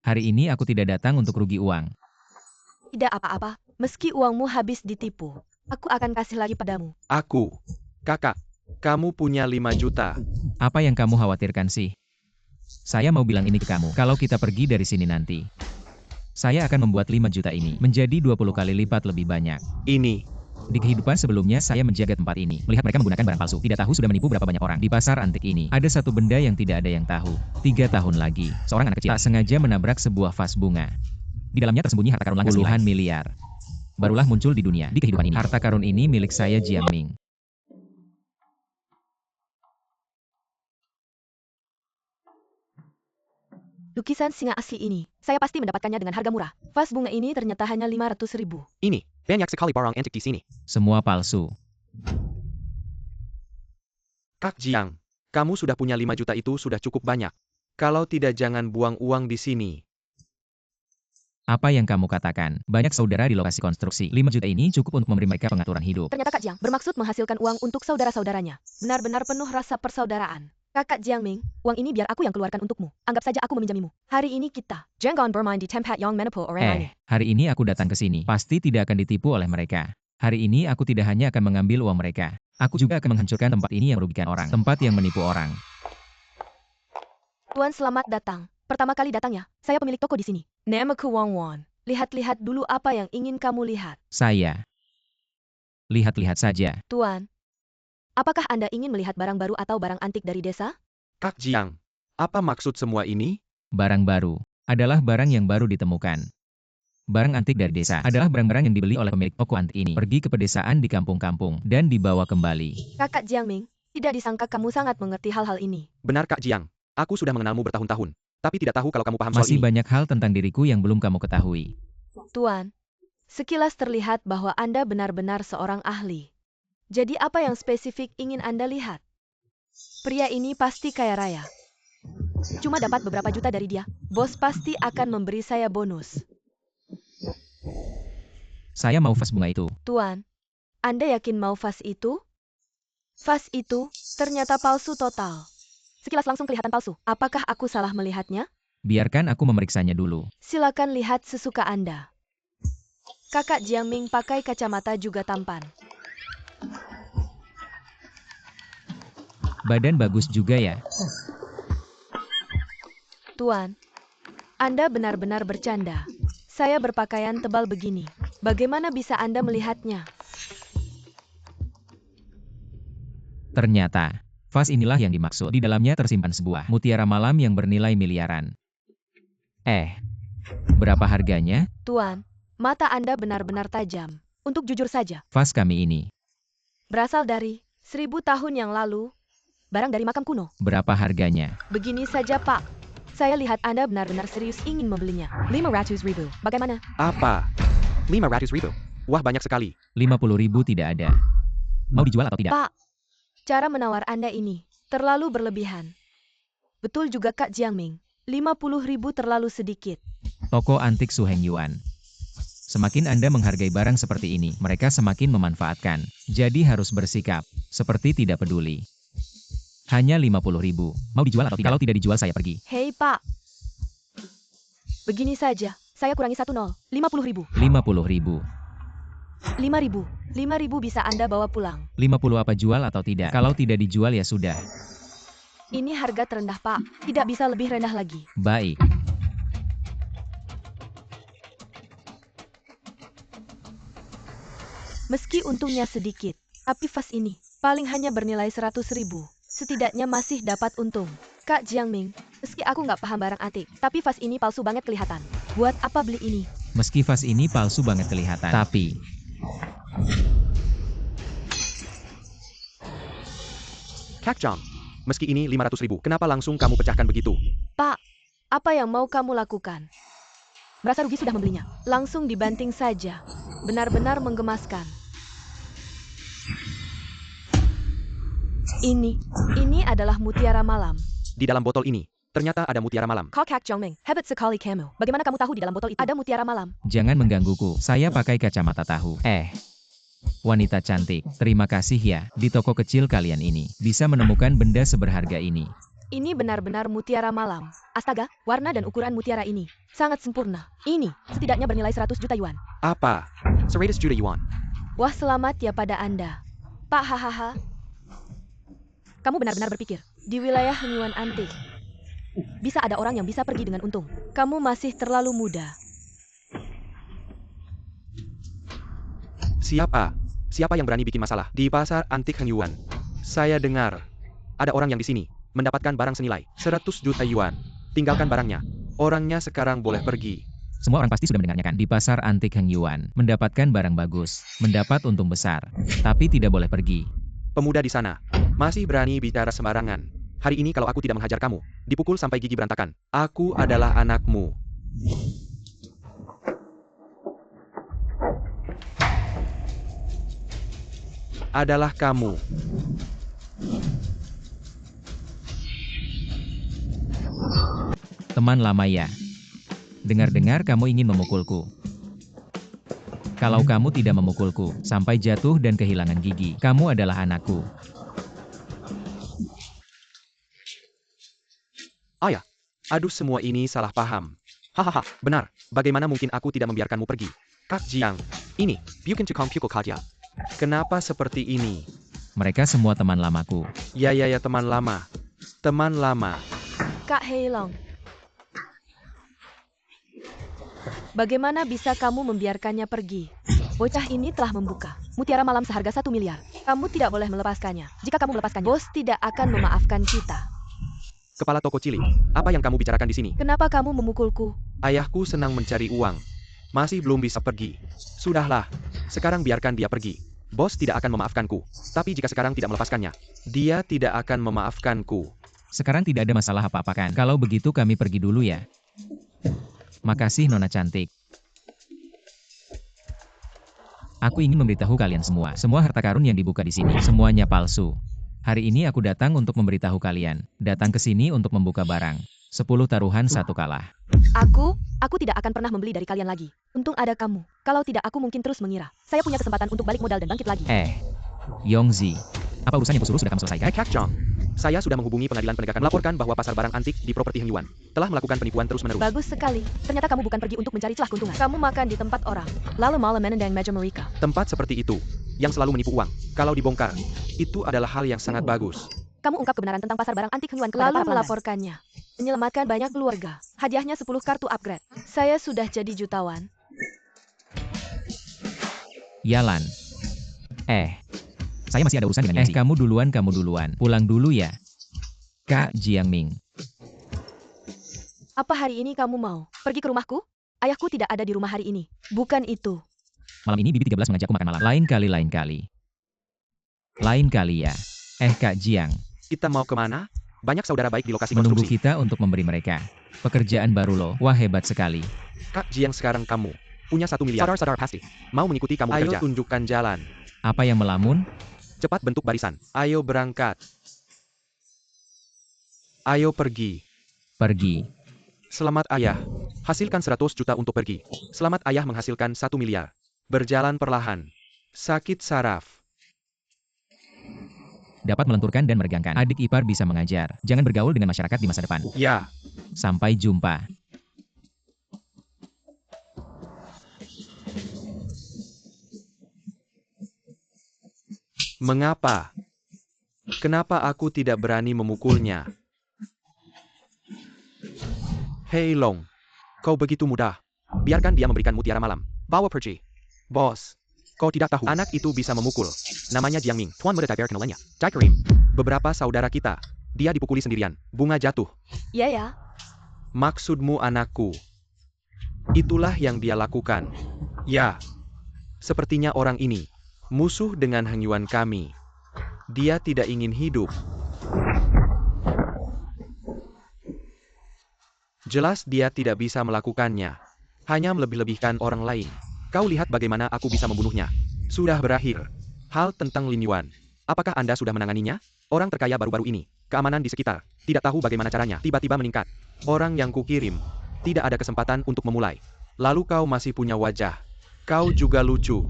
Hari ini aku tidak datang untuk rugi uang. Tidak apa-apa. Meski uangmu habis ditipu, aku akan kasih lagi padamu. Kakak, kamu punya 5 juta. Apa yang kamu khawatirkan sih? Saya mau bilang ini ke kamu, kalau kita pergi dari sini nanti. Saya akan membuat 5 juta ini menjadi 20 kali lipat lebih banyak. Ini, Di kehidupan sebelumnya saya menjaga tempat ini, melihat mereka menggunakan barang palsu. Tidak tahu sudah menipu berapa banyak orang. Di pasar antik ini, ada satu benda yang tidak ada yang tahu. 3 tahun lagi, seorang anak kecil tak sengaja menabrak sebuah vas bunga. Di dalamnya tersembunyi harta karun langka puluhan miliar. Barulah muncul di dunia, di kehidupan ini. Harta karun ini milik saya Jiang Ming. Lukisan singa asli ini, saya pasti mendapatkannya dengan harga murah. Vas bunga ini ternyata hanya 500.000. ini, banyak sekali barang antik di sini. Semua palsu. Kak Jiang, kamu sudah punya 5 juta itu sudah cukup banyak. Kalau tidak jangan buang uang di sini. Apa yang kamu katakan? Banyak saudara di lokasi konstruksi. 5 juta ini cukup untuk memberi mereka pengaturan hidup. Ternyata Kak Jiang bermaksud menghasilkan uang untuk saudara-saudaranya. Benar-benar penuh rasa persaudaraan. Kakak Jiang Ming, uang ini biar aku yang keluarkan untukmu. Anggap saja aku meminjamimu. Hari ini kita jangan bermain di tempat yang menipu orang lain. Hari ini aku datang ke sini. Pasti tidak akan ditipu oleh mereka. Hari ini aku tidak hanya akan mengambil uang mereka. Aku juga akan menghancurkan tempat ini yang merugikan orang. Tempat yang menipu orang. Tuan selamat datang. Pertama kali datangnya, saya pemilik toko di sini. Namaku Wang Wan. Lihat-lihat dulu apa yang ingin kamu lihat. Saya. Lihat-lihat saja. Tuan, apakah Anda ingin melihat barang baru atau barang antik dari desa? Kak Jiang, apa maksud semua ini? Barang baru adalah barang yang baru ditemukan. Barang antik dari desa adalah barang-barang yang dibeli oleh pemilik toko antik ini. Pergi ke pedesaan di kampung-kampung dan dibawa kembali. Kakak Jiang Ming, tidak disangka kamu sangat mengerti hal-hal ini. Benar Kak Jiang, aku sudah mengenalmu bertahun-tahun. Tapi tidak tahu kalau kamu paham soal Masih ini. banyak hal tentang diriku yang belum kamu ketahui. Tuan, Sekilas terlihat bahwa Anda benar-benar seorang ahli. Jadi apa yang spesifik ingin Anda lihat? Pria ini pasti kaya raya. Cuma dapat beberapa juta dari dia. Bos pasti akan memberi saya bonus. Saya mau vas bunga itu. Tuan, Anda yakin mau vas itu? Vas itu ternyata palsu total. Sekilas langsung kelihatan palsu. Apakah aku salah melihatnya? Biarkan aku memeriksanya dulu. Silakan lihat sesuka Anda. Kakak Jiangming pakai kacamata juga tampan. Badan bagus juga ya. Tuan, Anda benar-benar bercanda. Saya berpakaian tebal begini. Bagaimana bisa Anda melihatnya? Ternyata, vas inilah yang dimaksud. Di dalamnya tersimpan sebuah mutiara malam yang bernilai miliaran. Berapa harganya? Tuan, mata Anda benar-benar tajam. Untuk jujur saja, Vas kami ini. berasal dari 1000 tahun yang lalu. Barang dari makam kuno. Berapa harganya? Begini saja, Pak. Saya lihat Anda benar-benar serius ingin membelinya. 500.000. Bagaimana? Apa? 500.000. Wah, banyak sekali. 50.000 tidak ada. Mau dijual atau tidak? Pak, cara menawar Anda ini terlalu berlebihan. Betul juga Kak Jiangming. 50.000 terlalu sedikit. Toko antik Su Heng Yuan. Semakin Anda menghargai barang seperti ini, mereka semakin memanfaatkan. Jadi harus bersikap seperti tidak peduli. Hanya 50.000. Mau dijual atau tidak? Kalau tidak dijual saya pergi. Hei Pak. Begini saja, saya kurangi 10. 50.000. 50.000. 5.000. 5.000 bisa Anda bawa pulang. 50 apa jual atau tidak? Kalau tidak dijual ya sudah. Ini harga terendah Pak. Tidak bisa lebih rendah lagi. Baik. Meski untungnya sedikit, tapi vas ini paling hanya bernilai 100.000. Setidaknya masih dapat untung. Kak Jiangming, meski aku nggak paham barang antik, tapi vas ini palsu banget kelihatan. Buat apa beli ini? Meski vas ini palsu banget kelihatan, tapi Kak Jong, meski ini 500.000, kenapa langsung kamu pecahkan begitu? Pak, apa yang mau kamu lakukan? Merasa rugi sudah membelinya. Langsung dibanting saja. Benar-benar menggemaskan. Ini adalah mutiara malam. Di dalam botol ini, ternyata ada mutiara malam. Kak Jiangming, hebat sekali kamu. Bagaimana kamu tahu di dalam botol itu ada mutiara malam? jangan menggangguku. Saya pakai kacamata tahu. Wanita cantik, terima kasih ya. Di toko kecil kalian ini, bisa menemukan benda seberharga ini. Ini benar-benar mutiara malam. Astaga, warna dan ukuran mutiara ini sangat sempurna. Ini setidaknya bernilai 100 juta yuan. Apa? 100 juta yuan. Wah, selamat ya pada Anda. Pak hahaha. Kamu benar-benar berpikir, di wilayah Henyuan antik, bisa ada orang yang bisa pergi dengan untung. Kamu masih terlalu muda. Siapa? Siapa yang berani bikin masalah di pasar antik Henyuan? Saya dengar ada orang yang di sini mendapatkan barang senilai 100 juta yuan. Tinggalkan barangnya. Orangnya sekarang boleh pergi. Semua orang pasti sudah mendengarnya kan? Di pasar antik Heng Yuan, mendapatkan barang bagus, mendapat untung besar, tapi tidak boleh pergi. Pemuda di sana masih berani bicara sembarangan. Hari ini kalau aku tidak menghajar kamu, dipukul sampai gigi berantakan. Aku adalah anakmu. Adalah kamu. Teman lama ya. Dengar-dengar kamu ingin memukulku. Kalau kamu tidak memukulku, sampai jatuh dan kehilangan gigi, kamu adalah anakku. Ayah, aduh semua ini salah paham. Hahaha, benar. Bagaimana mungkin aku tidak membiarkanmu pergi? Kak Jiang, ini, bukan tukang pukul saja. Kenapa seperti ini? Mereka semua teman lamaku. Ya, teman lama. Teman lama. Kak Heilong, bagaimana bisa kamu membiarkannya pergi? Bocah ini telah membuka mutiara malam seharga 1 miliar. Kamu tidak boleh melepaskannya. Jika kamu melepaskannya, bos tidak akan memaafkan kita. Kepala toko cilik, apa yang kamu bicarakan di sini? Kenapa kamu memukulku? Ayahku senang mencari uang. Masih belum bisa pergi. Sudahlah, sekarang biarkan dia pergi. Bos tidak akan memaafkanku. Tapi jika sekarang tidak melepaskannya, dia tidak akan memaafkanku. Sekarang tidak ada masalah apa-apa kan? Kalau begitu kami pergi dulu ya. Makasih Nona cantik. Aku ingin memberitahu kalian semua. Semua harta karun yang dibuka di sini, semuanya palsu. Hari ini aku datang untuk memberitahu kalian. Datang ke sini untuk membuka barang. 10 taruhan 1 kalah. Aku tidak akan pernah membeli dari kalian lagi. Untung ada kamu. Kalau tidak aku mungkin terus mengira. Saya punya kesempatan untuk balik modal dan bangkit lagi. Yongzi, apa urusan yang kusuruh sudah kamu selesaikan? Kak Chong, saya sudah menghubungi pengadilan penegakan melaporkan bahwa pasar barang antik di properti Heng Yuan telah melakukan penipuan terus-menerus. Bagus sekali. Ternyata kamu bukan pergi untuk mencari celah keuntungan. Kamu makan di tempat orang, lalu malah menendang meja mereka. Tempat seperti itu, yang selalu menipu uang, kalau dibongkar, itu adalah hal yang sangat bagus. Kamu ungkap kebenaran tentang pasar barang antik Heng Yuan kepada para pelanggan. Lalu melaporkannya. Menyelamatkan banyak keluarga. Hadiahnya 10 kartu upgrade. Saya sudah jadi jutawan. Yalan. Saya masih ada urusan dengan Yongzi. Kamu duluan. Pulang dulu ya. Kak Jiangming. Apa hari ini kamu mau pergi ke rumahku? Ayahku tidak ada di rumah hari ini. Bukan itu. Malam ini Bibi 13 mengajakku makan malam. Lain kali. Lain kali ya. Kak Jiang. Kita mau kemana? Banyak saudara baik di lokasi Menunggu konstruksi. kita untuk memberi mereka pekerjaan baru loh. Wah, hebat sekali. Kak Jiang, sekarang kamu punya 1 miliar. Sadar pasti. Mau mengikuti kamu bekerja. Ayo tunjukkan jalan. Apa yang melamun? Cepat bentuk barisan. Ayo berangkat. Ayo pergi. Selamat ayah. Hasilkan 100 juta untuk pergi. Selamat ayah menghasilkan 1 miliar. Berjalan perlahan. Sakit saraf. Dapat melenturkan dan meregangkan. Adik ipar bisa mengajar. Jangan bergaul dengan masyarakat di masa depan. Ya. Sampai jumpa. Mengapa? Kenapa aku tidak berani memukulnya? Hei Long, kau begitu mudah. Biarkan dia memberikan mutiara malam. Bawa pergi. Bos, kau tidak tahu anak itu bisa memukul. Namanya Jiangming. Tuan muda Daiber kenalnya. Dai Karim. Beberapa saudara kita. Dia dipukuli sendirian. Bunga jatuh. Iya ya. Maksudmu anakku. Itulah yang dia lakukan. Ya. Sepertinya orang ini musuh dengan Heng Yuan kami. Dia tidak ingin hidup. Jelas dia tidak bisa melakukannya. Hanya melebih-lebihkan orang lain. Kau lihat bagaimana aku bisa membunuhnya. Sudah berakhir. Hal tentang Lin Yuan. Apakah Anda sudah menanganinya? Orang terkaya baru-baru ini. Keamanan di sekitar. Tidak tahu bagaimana caranya. Tiba-tiba meningkat. Orang yang kukirim. Tidak ada kesempatan untuk memulai. Lalu kau masih punya wajah. Kau juga lucu.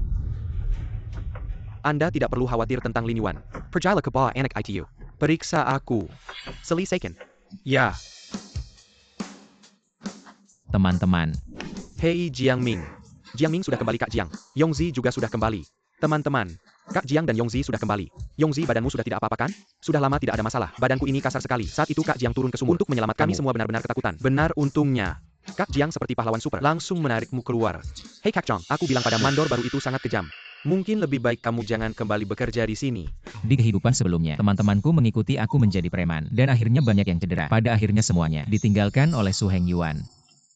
Anda tidak perlu khawatir tentang Lin Yuan. Percayalah ke bawah anak ITU. Periksa aku. Selesaikan. Ya. Teman-teman. Hei Jiangming. Jiangming sudah kembali Kak Jiang. Yongzi juga sudah kembali. Teman-teman. Kak Jiang dan Yongzi sudah kembali. Yongzi, badanmu sudah tidak apa-apa kan? Sudah lama tidak ada masalah. Badanku ini kasar sekali. Saat itu Kak Jiang turun ke sumur untuk menyelamatkan kami semua benar-benar ketakutan. Benar untungnya. Kak Jiang seperti pahlawan super. Langsung menarikmu keluar. Hei Kak Chong, aku bilang pada mandor baru itu sangat kejam. Mungkin lebih baik kamu jangan kembali bekerja di sini. Di kehidupan sebelumnya, teman-temanku mengikuti aku menjadi preman. Dan akhirnya banyak yang cedera. Pada akhirnya semuanya ditinggalkan oleh Su Heng Yuan.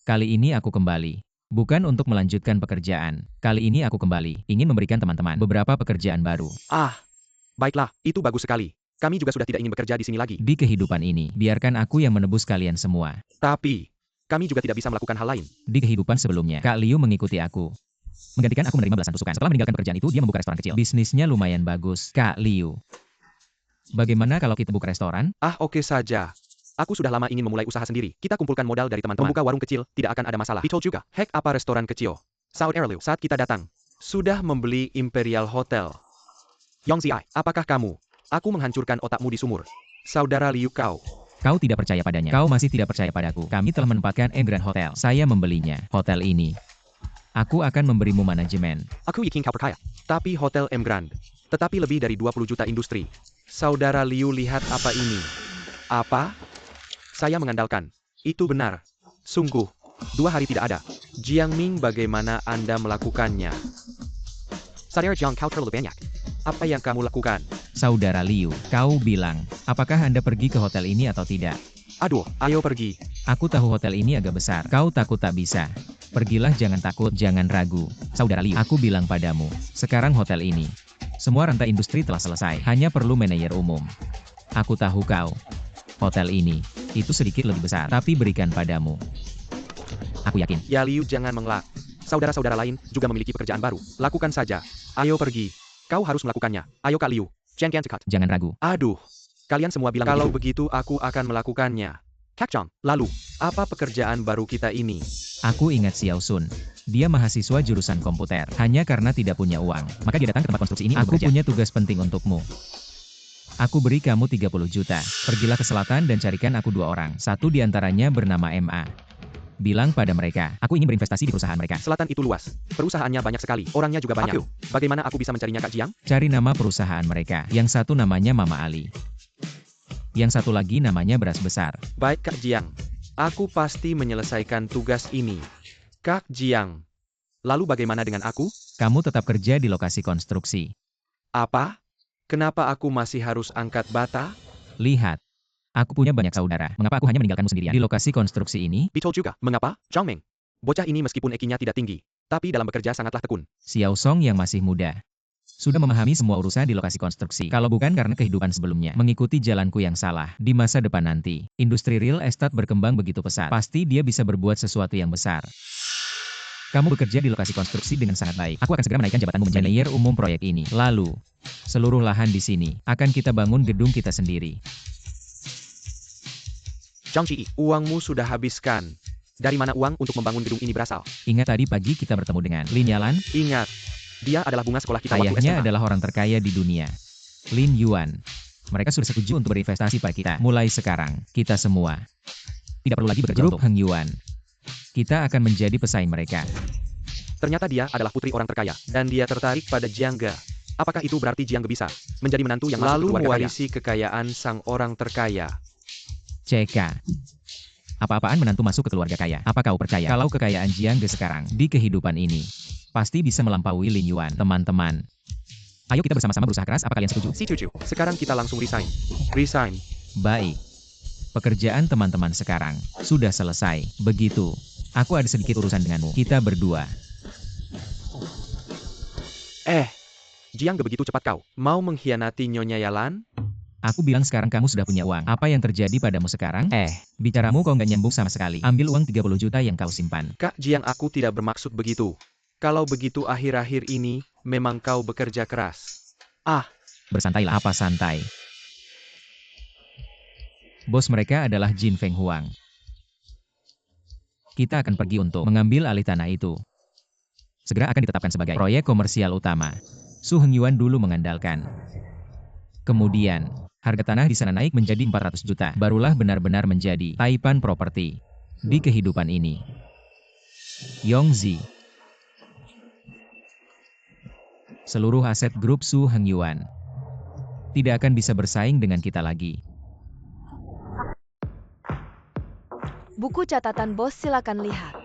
Kali ini aku kembali. Bukan untuk melanjutkan pekerjaan. Kali ini aku kembali. Ingin memberikan teman-teman beberapa pekerjaan baru. Ah, baiklah, itu bagus sekali. Kami juga sudah tidak ingin bekerja di sini lagi. Di kehidupan ini, biarkan aku yang menebus kalian semua. Tapi, kami juga tidak bisa melakukan hal lain. Di kehidupan sebelumnya, Kak Liu mengikuti aku. Menggantikan aku menerima belasan tusukan. Setelah meninggalkan pekerjaan itu, dia membuka restoran kecil. Bisnisnya lumayan bagus, Kak Liu. Bagaimana kalau kita buka restoran? Ah, oke saja. Aku sudah lama ingin memulai usaha sendiri. Kita kumpulkan modal dari teman-teman. Membuka warung kecil, tidak akan ada masalah. Betul juga. Hek apa restoran kecil? Saud Erliu, saat kita datang, sudah membeli Imperial Hotel. Yongzi, apakah kamu? Aku menghancurkan otakmu di sumur. Saudara Liu kau. Kau tidak percaya padanya. Kau masih tidak percaya padaku. Kami telah menempatkan M Grand Hotel. Saya membelinya. Hotel ini. Aku akan memberimu manajemen. Aku yakin kau percaya. Tapi Hotel M Grand. Tetapi lebih dari 20 juta industri. Saudara Liu, lihat apa ini. Apa? Saya mengandalkan. Itu benar. Sungguh. 2 hari tidak ada. Jiangming, bagaimana Anda melakukannya? Saudara Jiang, kau terlalu banyak. Apa yang kamu lakukan? Saudara Liu, kau bilang, apakah Anda pergi ke hotel ini atau tidak? Aduh, ayo pergi. Aku tahu hotel ini agak besar. Kau takut tak bisa. Pergilah, jangan takut, jangan ragu. Saudara Liu, aku bilang padamu, sekarang hotel ini. Semua rantai industri telah selesai. Hanya perlu manajer umum. Aku tahu kau. Hotel ini, itu sedikit lebih besar, tapi berikan padamu. Aku yakin. Ya Liu, jangan mengelak. Saudara-saudara lain juga memiliki pekerjaan baru. Lakukan saja. Ayo pergi. Kau harus melakukannya. Ayo Kak Liu. Chen Gansekat. Jangan ragu. Aduh. Kalian semua bilang kalau begitu aku akan melakukannya. Kak Chang, lalu, apa pekerjaan baru kita ini? Aku ingat Xiao Sun. Dia mahasiswa jurusan komputer. Hanya karena tidak punya uang, maka dia datang ke tempat konstruksi ini untuk bekerja. Aku punya tugas penting untukmu. Aku beri kamu 30 juta. Pergilah ke selatan dan carikan aku 2 orang. Satu di antaranya bernama MA. Bilang pada mereka, aku ingin berinvestasi di perusahaan mereka. Selatan itu luas. Perusahaannya banyak sekali. Orangnya juga banyak. Bagaimana aku bisa mencarinya Kak Jiang? Cari nama perusahaan mereka. Yang satu namanya Mama Ali. Yang satu lagi namanya Beras Besar. Baik Kak Jiang. Aku pasti menyelesaikan tugas ini. Kak Jiang. Lalu bagaimana dengan aku? Kamu tetap kerja di lokasi konstruksi. Apa? Kenapa aku masih harus angkat bata? Lihat. Aku punya banyak saudara. Mengapa aku hanya meninggalkanmu sendirian? Di lokasi konstruksi ini, Betul juga. Mengapa? Zhang Meng. Bocah ini meskipun EQ-nya tidak tinggi, tapi dalam bekerja sangatlah tekun. Xiao Song yang masih muda sudah memahami semua urusan di lokasi konstruksi. Kalau bukan karena kehidupan sebelumnya, mengikuti jalanku yang salah, di masa depan nanti, industri real estate berkembang begitu pesat. Pasti dia bisa berbuat sesuatu yang besar. Kamu bekerja di lokasi konstruksi dengan sangat baik. Aku akan segera menaikkan jabatanmu menjadi manajer umum proyek ini. Lalu, seluruh lahan di sini, akan kita bangun gedung kita sendiri. Zhang Qi, uangmu sudah habiskan. Dari mana uang untuk membangun gedung ini berasal? Ingat tadi pagi kita bertemu dengan Lin Yalan? Ingat, dia adalah bunga sekolah kita waktu Ayahnya SMA. adalah orang terkaya di dunia. Lin Yuan. Mereka sudah setuju untuk berinvestasi pada kita. Mulai sekarang, kita semua tidak perlu lagi bekerja untuk Heng Yuan. Kita akan menjadi pesaing mereka. Ternyata dia adalah putri orang terkaya, dan dia tertarik pada Jiang Ge. Apakah itu berarti Jiang Ge bisa menjadi menantu yang lalu mewarisi kekayaan sang orang terkaya? CK. Apa-apaan menantu masuk ke keluarga kaya? Apa kau percaya kalau kekayaan Jiang Ge sekarang di kehidupan ini pasti bisa melampaui Lin Yuan? Teman-teman, ayo kita bersama-sama berusaha keras. Apa kalian setuju? Setuju. Sekarang kita langsung resign. Resign. Baik. Pekerjaan teman-teman sekarang sudah selesai. Begitu. Aku ada sedikit urusan denganmu. Kita berdua. Jiang Ge begitu cepat kau. Mau mengkhianati Nyonya Yalan? Aku bilang sekarang kamu sudah punya uang. Apa yang terjadi padamu sekarang? Bicaramu kok nggak nyambung sama sekali. Ambil uang 30 juta yang kau simpan. Kak Jiang, aku tidak bermaksud begitu. Kalau begitu akhir-akhir ini, memang kau bekerja keras. Bersantailah. Apa santai? Bos mereka adalah Jin Feng Huang. Kita akan pergi untuk mengambil alih tanah itu. Segera akan ditetapkan sebagai proyek komersial utama. Su Heng Yuan dulu mengandalkan. Kemudian, harga tanah di sana naik menjadi 400 juta. Barulah benar-benar menjadi Taipan Property di kehidupan ini. Yongzi. Seluruh aset grup Su Heng Yuan tidak akan bisa bersaing dengan kita lagi. Buku catatan bos silakan lihat.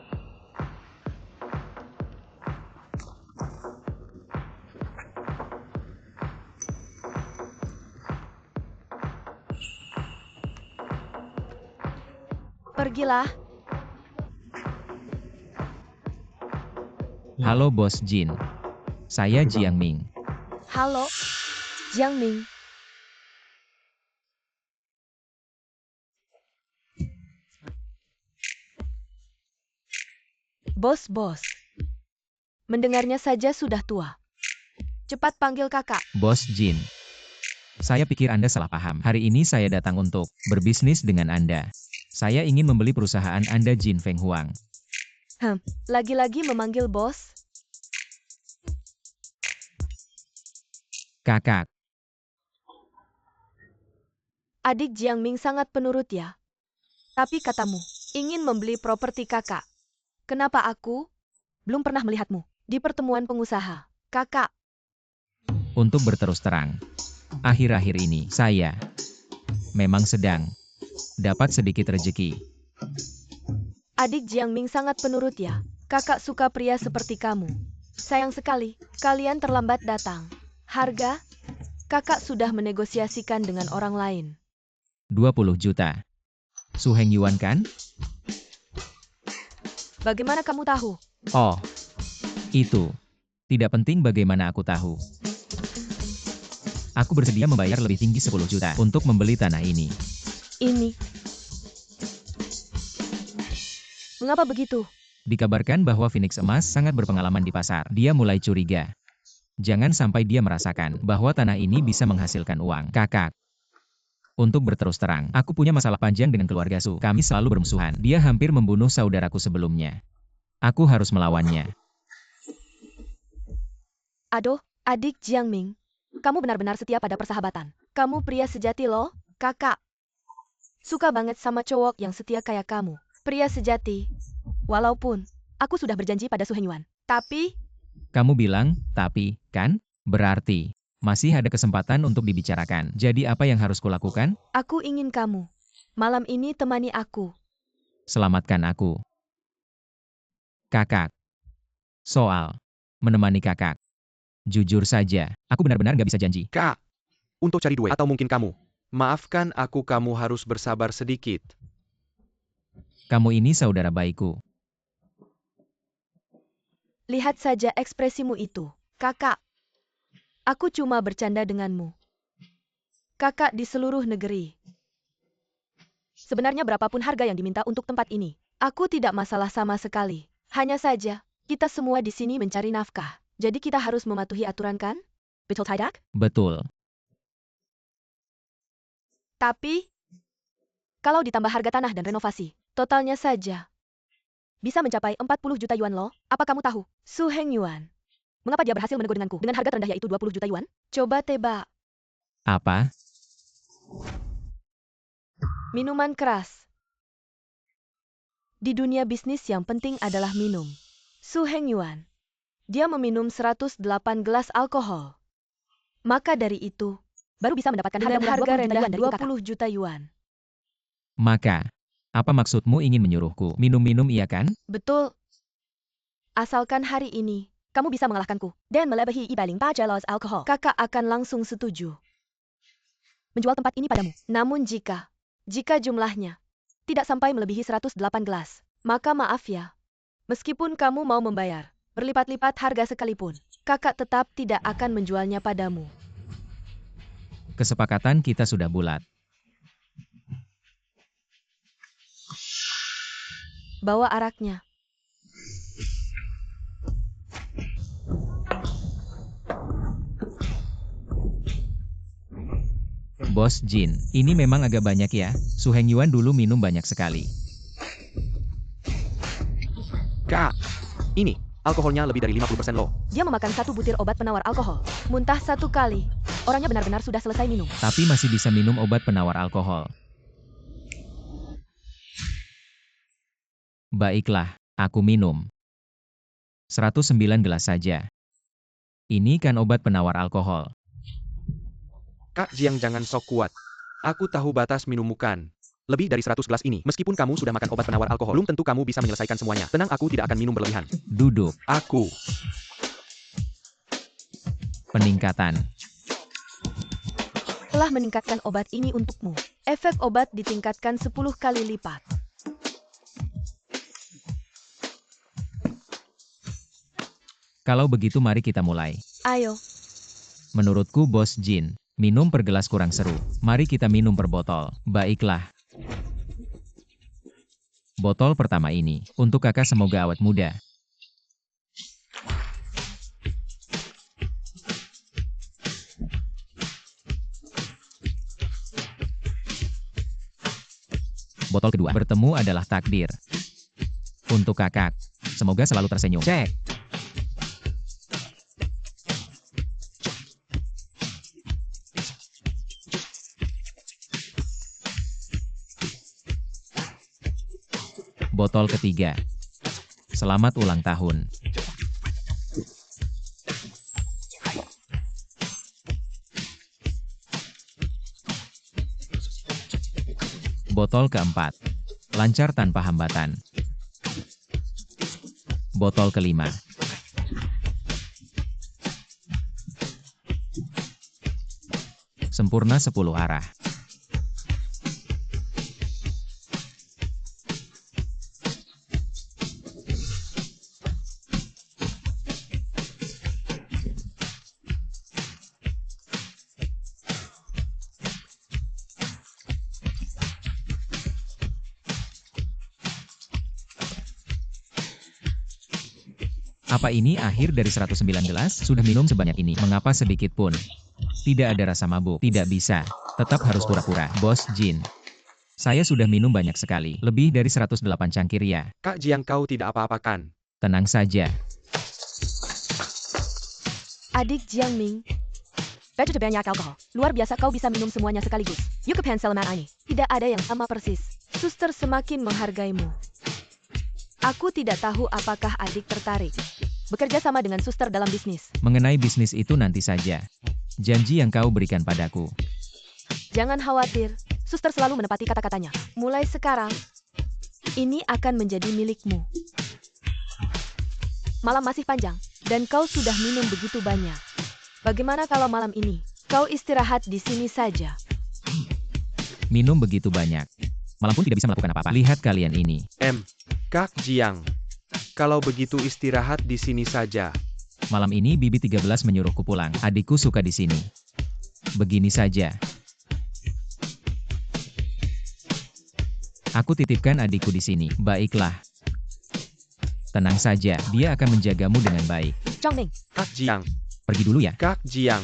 Pergilah. Halo Bos Jin. Saya Jiang Ming. Halo, Jiang Ming. Bos. Mendengarnya saja sudah tua. Cepat panggil kakak. Bos Jin. Saya pikir Anda salah paham. Hari ini saya datang untuk berbisnis dengan Anda. Saya ingin membeli perusahaan Anda Jin Feng Huang. Lagi-lagi memanggil bos. Kakak. Adik Jiang Ming sangat penurut ya. Tapi katamu, ingin membeli properti kakak. Kenapa aku belum pernah melihatmu di pertemuan pengusaha, kakak? Untuk berterus terang, akhir-akhir ini saya memang sedang dapat sedikit rezeki. Adik Jiang Ming sangat penurut ya. Kakak suka pria seperti kamu. Sayang sekali, kalian terlambat datang. Harga? Kakak sudah menegosiasikan dengan orang lain. 20 juta. Su Heng Yuan kan? Bagaimana kamu tahu? Oh, itu. Tidak penting bagaimana aku tahu. Aku bersedia membayar lebih tinggi 10 juta untuk membeli tanah ini. Ini. Mengapa begitu? Dikabarkan bahwa Phoenix Emas sangat berpengalaman di pasar. Dia mulai curiga. Jangan sampai dia merasakan bahwa tanah ini bisa menghasilkan uang. Kakak. Untuk berterus terang, aku punya masalah panjang dengan keluarga Su. Kami selalu bermusuhan. Dia hampir membunuh saudaraku sebelumnya. Aku harus melawannya. Aduh, adik Jiangming. Kamu benar-benar setia pada persahabatan. Kamu pria sejati loh, kakak. Suka banget sama cowok yang setia kayak kamu. Pria sejati. Walaupun, aku sudah berjanji pada Su Hengyuan. Tapi, Kamu bilang, tapi, kan? Berarti, masih ada kesempatan untuk dibicarakan. Jadi apa yang harus kulakukan? aku ingin kamu. Malam ini temani aku. Selamatkan aku. Kakak. Soal menemani kakak. Jujur saja, aku benar-benar gak bisa janji. Kak, untuk cari duit atau mungkin kamu. Maafkan aku, kamu harus bersabar sedikit. Kamu ini saudara baikku. Lihat saja ekspresimu itu, kakak. Aku cuma bercanda denganmu. Kakak di seluruh negeri. Sebenarnya berapapun harga yang diminta untuk tempat ini, aku tidak masalah sama sekali. Hanya saja, kita semua di sini mencari nafkah. Jadi kita harus mematuhi aturan kan? Betul tidak? Betul. Tapi, kalau ditambah harga tanah dan renovasi, totalnya saja bisa mencapai 40 juta yuan loh. Apa kamu tahu? Su Hengyuan. Mengapa dia berhasil menegur denganku dengan harga terendah yaitu 20 juta yuan? Coba tebak. Apa? Minuman keras. Di dunia bisnis yang penting adalah minum. Su Hengyuan. Dia meminum 108 gelas alkohol. Maka dari itu, baru bisa mendapatkan harga rendah 20 juta yuan. Maka, apa maksudmu ingin menyuruhku minum-minum iya kan? Betul. Asalkan hari ini, kamu bisa mengalahkanku dan melebihi 104 gelas alkohol. Kakak akan langsung setuju menjual tempat ini padamu. Namun jika jumlahnya tidak sampai melebihi 108 gelas, maka maaf ya. Meskipun kamu mau membayar berlipat-lipat harga sekalipun, kakak tetap tidak akan menjualnya padamu. Kesepakatan kita sudah bulat. Bawa araknya. Bos Jin, ini memang agak banyak ya. Su Hengyuan dulu minum banyak sekali. Kak, ini, alkoholnya lebih dari 50% loh. Dia memakan 1 butir obat penawar alkohol. Muntah 1 kali. Orangnya benar-benar sudah selesai minum. Tapi masih bisa minum obat penawar alkohol. Baiklah, aku minum. 109 gelas saja. Ini kan obat penawar alkohol. Kak Jiang, jangan sok kuat. Aku tahu batas minummu kan. Lebih dari 100 gelas ini. Meskipun kamu sudah makan obat penawar alkohol, belum tentu kamu bisa menyelesaikan semuanya. Tenang, aku tidak akan minum berlebihan. Duduk. Aku. Peningkatan. Telah meningkatkan obat ini untukmu. Efek obat ditingkatkan 10 kali lipat. Kalau begitu mari kita mulai. Ayo. Menurutku Bos Jin, minum per gelas kurang seru. Mari kita minum per botol. Baiklah. Botol pertama ini, untuk kakak semoga awet muda. Botol kedua, bertemu adalah takdir. Untuk kakak, semoga selalu tersenyum. Cek. Botol ketiga. Selamat ulang tahun. Botol keempat. Lancar tanpa hambatan. Botol kelima. Sempurna 10 arah. Apa ini akhir dari 109 gelas? Sudah minum sebanyak ini. Mengapa sedikit pun? Tidak ada rasa mabuk. Tidak bisa. Tetap harus pura-pura. Bos Jin. Saya sudah minum banyak sekali. Lebih dari 108 cangkir ya. Kak Jiang, kau tidak apa-apa kan? Tenang saja. Adik Jiang Ming. Begitu banyak alkohol. Luar biasa kau bisa minum semuanya sekaligus. You can selamat ini. Tidak ada yang sama persis. Suster semakin menghargaimu. Aku tidak tahu apakah adik tertarik bekerja sama dengan suster dalam bisnis. Mengenai bisnis itu nanti saja. Janji yang kau berikan padaku. Jangan khawatir, suster selalu menepati kata-katanya. Mulai sekarang, ini akan menjadi milikmu. Malam masih panjang, dan kau sudah minum begitu banyak. Bagaimana kalau malam ini, kau istirahat di sini saja? Minum begitu banyak. Malam pun tidak bisa melakukan apa-apa. Lihat kalian ini. Kak Jiang. Kalau begitu istirahat di sini saja. Malam ini Bibi 13 menyuruhku pulang. Adikku suka di sini. Begini saja. Aku titipkan adikku di sini. Baiklah. Tenang saja, dia akan menjagamu dengan baik. Jiang Ming, Kak Jiang. Pergi dulu ya. Kak Jiang.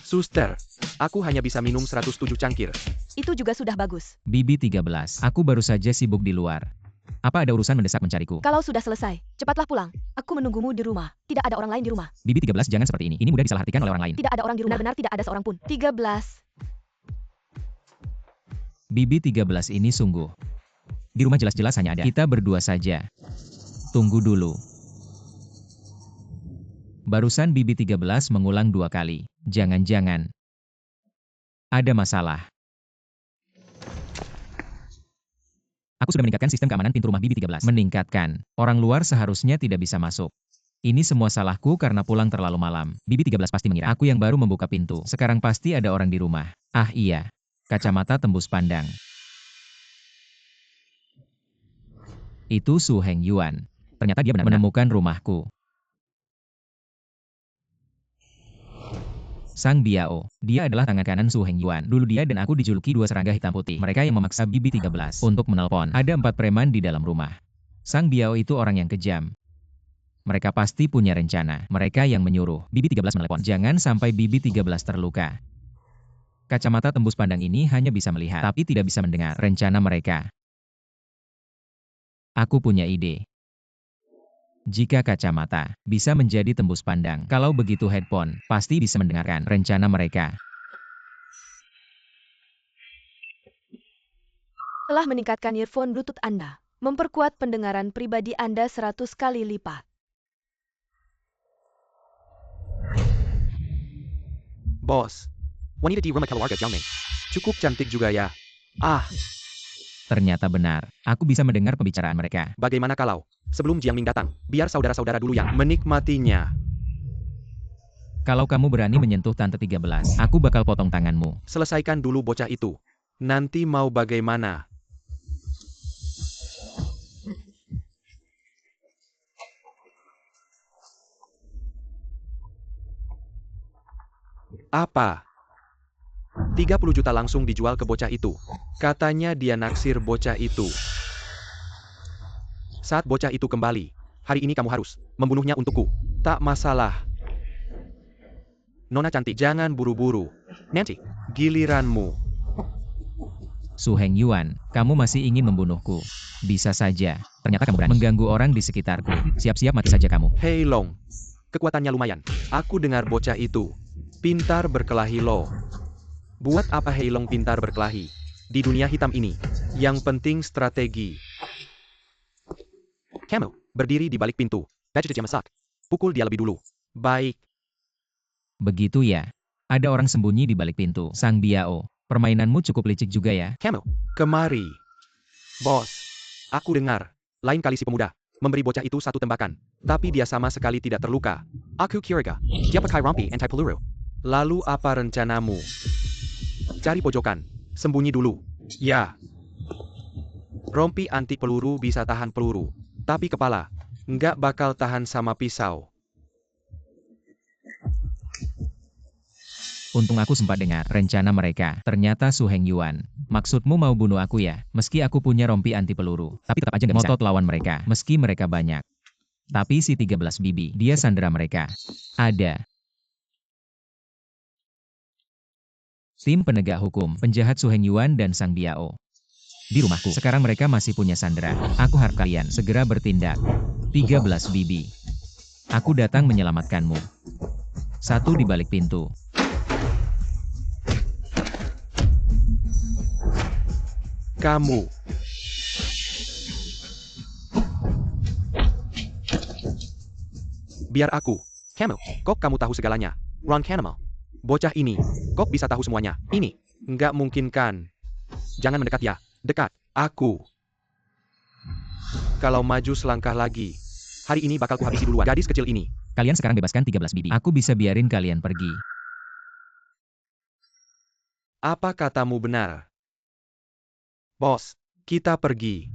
Suster, aku hanya bisa minum 107 cangkir. itu juga sudah bagus. Bibi 13, aku baru saja sibuk di luar. Apa ada urusan mendesak mencariku? Kalau sudah selesai, cepatlah pulang. Aku menunggumu di rumah. Tidak ada orang lain di rumah. Bibi 13, jangan seperti ini. Ini mudah disalahartikan oleh orang lain. Tidak ada orang di rumah. Benar-benar tidak ada seorang pun. 13. Bibi 13 ini sungguh. Di rumah jelas-jelas hanya ada kita berdua saja. Tunggu dulu. Barusan Bibi 13 mengulang 2 kali. Jangan-jangan ada masalah. Aku sudah meningkatkan sistem keamanan pintu rumah Bibi 13. Meningkatkan. Orang luar seharusnya tidak bisa masuk. Ini semua salahku karena pulang terlalu malam. Bibi 13 pasti mengira aku yang baru membuka pintu. Sekarang pasti ada orang di rumah. Ah iya. Kacamata tembus pandang. Itu Su Heng Yuan. Ternyata dia benar-benar menemukan rumahku. Sang Biao. Dia adalah tangan kanan Su Heng Yuan. Dulu dia dan aku dijuluki dua serangga hitam putih. Mereka yang memaksa Bibi 13 untuk menelpon. Ada 4 preman di dalam rumah. Sang Biao itu orang yang kejam. Mereka pasti punya rencana. Mereka yang menyuruh Bibi 13 menelepon. Jangan sampai Bibi 13 terluka. Kacamata tembus pandang ini hanya bisa melihat, tapi tidak bisa mendengar rencana mereka. Aku punya ide. Jika kacamata bisa menjadi tembus pandang, kalau begitu headphone pasti bisa mendengarkan rencana mereka. Telah meningkatkan earphone Bluetooth Anda. Memperkuat pendengaran pribadi Anda 100 kali lipat. Bos. Wanita di rumah keluarga Jiang Ming. Cukup cantik juga ya. Ah, Ternyata benar. Aku bisa mendengar pembicaraan mereka. bagaimana kalau sebelum Jiang Ming datang, biar saudara-saudara dulu yang menikmatinya. Kalau kamu berani menyentuh Tante 13, aku bakal potong tanganmu. Selesaikan dulu bocah itu. Nanti mau bagaimana? Apa? 30 juta langsung dijual ke bocah itu. Katanya dia naksir bocah itu. Saat bocah itu kembali, hari ini kamu harus membunuhnya untukku. Tak masalah. Nona cantik, jangan buru-buru. Nanti, giliranmu. Su Heng Yuan, kamu masih ingin membunuhku. Bisa saja. Ternyata kamu berani mengganggu orang di sekitarku. Siap-siap mati saja kamu. Hei Long. Kekuatannya lumayan. Aku dengar bocah itu pintar berkelahi loh. Buat apa Hei Long pintar berkelahi? Di dunia hitam ini, yang penting strategi. Kamu berdiri di balik pintu. Baju dia masak. Pukul dia lebih dulu. Baik. Begitu ya. Ada orang sembunyi di balik pintu. Sang Biao, permainanmu cukup licik juga ya. Kamu, kemari. Bos, aku dengar. Lain kali si pemuda memberi bocah itu 1 tembakan. Tapi dia sama sekali tidak terluka. Aku curiga. Dia pakai rompi anti-peluru. Lalu apa rencanamu? Cari pojokan. Sembunyi dulu. Ya. Rompi anti peluru bisa tahan peluru. Tapi kepala nggak bakal tahan sama pisau. Untung aku sempat dengar rencana mereka. Ternyata Su Heng Yuan. Maksudmu mau bunuh aku ya? Meski aku punya rompi anti peluru. Tapi tetap aja nggak bisa ngotot lawan mereka. Meski mereka banyak. Tapi si 13 bibi, dia sandera mereka. Ada tim penegak hukum, penjahat Su Hengyuan dan Sang Biao. Di rumahku, sekarang mereka masih punya sandera. Aku harap kalian segera bertindak. 13 bibi. Aku datang menyelamatkanmu. Satu di balik pintu. Kamu. Biar aku. Camel, kok kamu tahu segalanya? Ron Camel. Bocah ini, kok bisa tahu semuanya? Ini, nggak mungkin kan? Jangan mendekat ya. Dekat. Aku. Kalau maju selangkah lagi, hari ini bakal kuhabisi duluan gadis kecil ini. Kalian sekarang bebaskan 13 bibi. Aku bisa biarin kalian pergi. Apa katamu benar? Bos, kita pergi.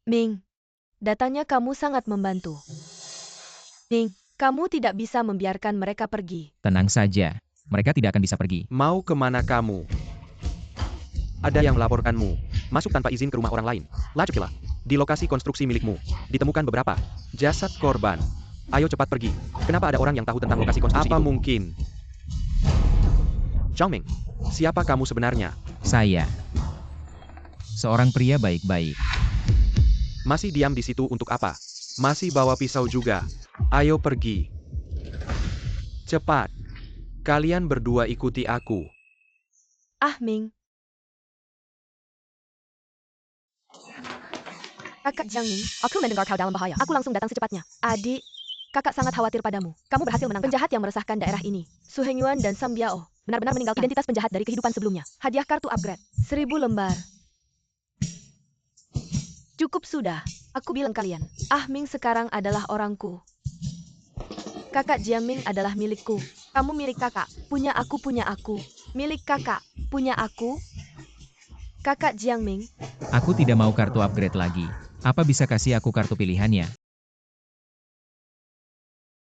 Ming, datanya kamu sangat membantu. Ming, kamu tidak bisa membiarkan mereka pergi. Tenang saja. Mereka tidak akan bisa pergi. Mau kemana kamu? Ada yang melaporkanmu. Masuk tanpa izin ke rumah orang lain. Lajukilah. Di lokasi konstruksi milikmu, ditemukan beberapa jasad korban. Ayo cepat pergi. Kenapa ada orang yang tahu tentang lokasi konstruksi Apa itu? Mungkin? Zhang Ming, siapa kamu sebenarnya? Saya. Seorang pria baik-baik. Masih diam di situ untuk apa? Masih bawa pisau juga. Ayo pergi. Cepat. Kalian berdua ikuti aku. Ah, Ming. Kakak Jiang Ming, aku mendengar kau dalam bahaya. Aku langsung datang secepatnya. Adik, kakak sangat khawatir padamu. Kamu berhasil menangkap penjahat yang meresahkan daerah ini. Su Hengyuan dan Sang Biao benar-benar meninggalkan identitas penjahat dari kehidupan sebelumnya. Hadiah kartu upgrade. 1000 lembar. Cukup sudah. Aku bilang kalian. Ah Ming sekarang adalah orangku. Kakak Jiang Ming adalah milikku. Kamu milik kakak. Punya aku. Milik kakak. Punya aku. Kakak Jiang Ming. Aku tidak mau kartu upgrade lagi. Apa bisa kasih aku kartu pilihannya?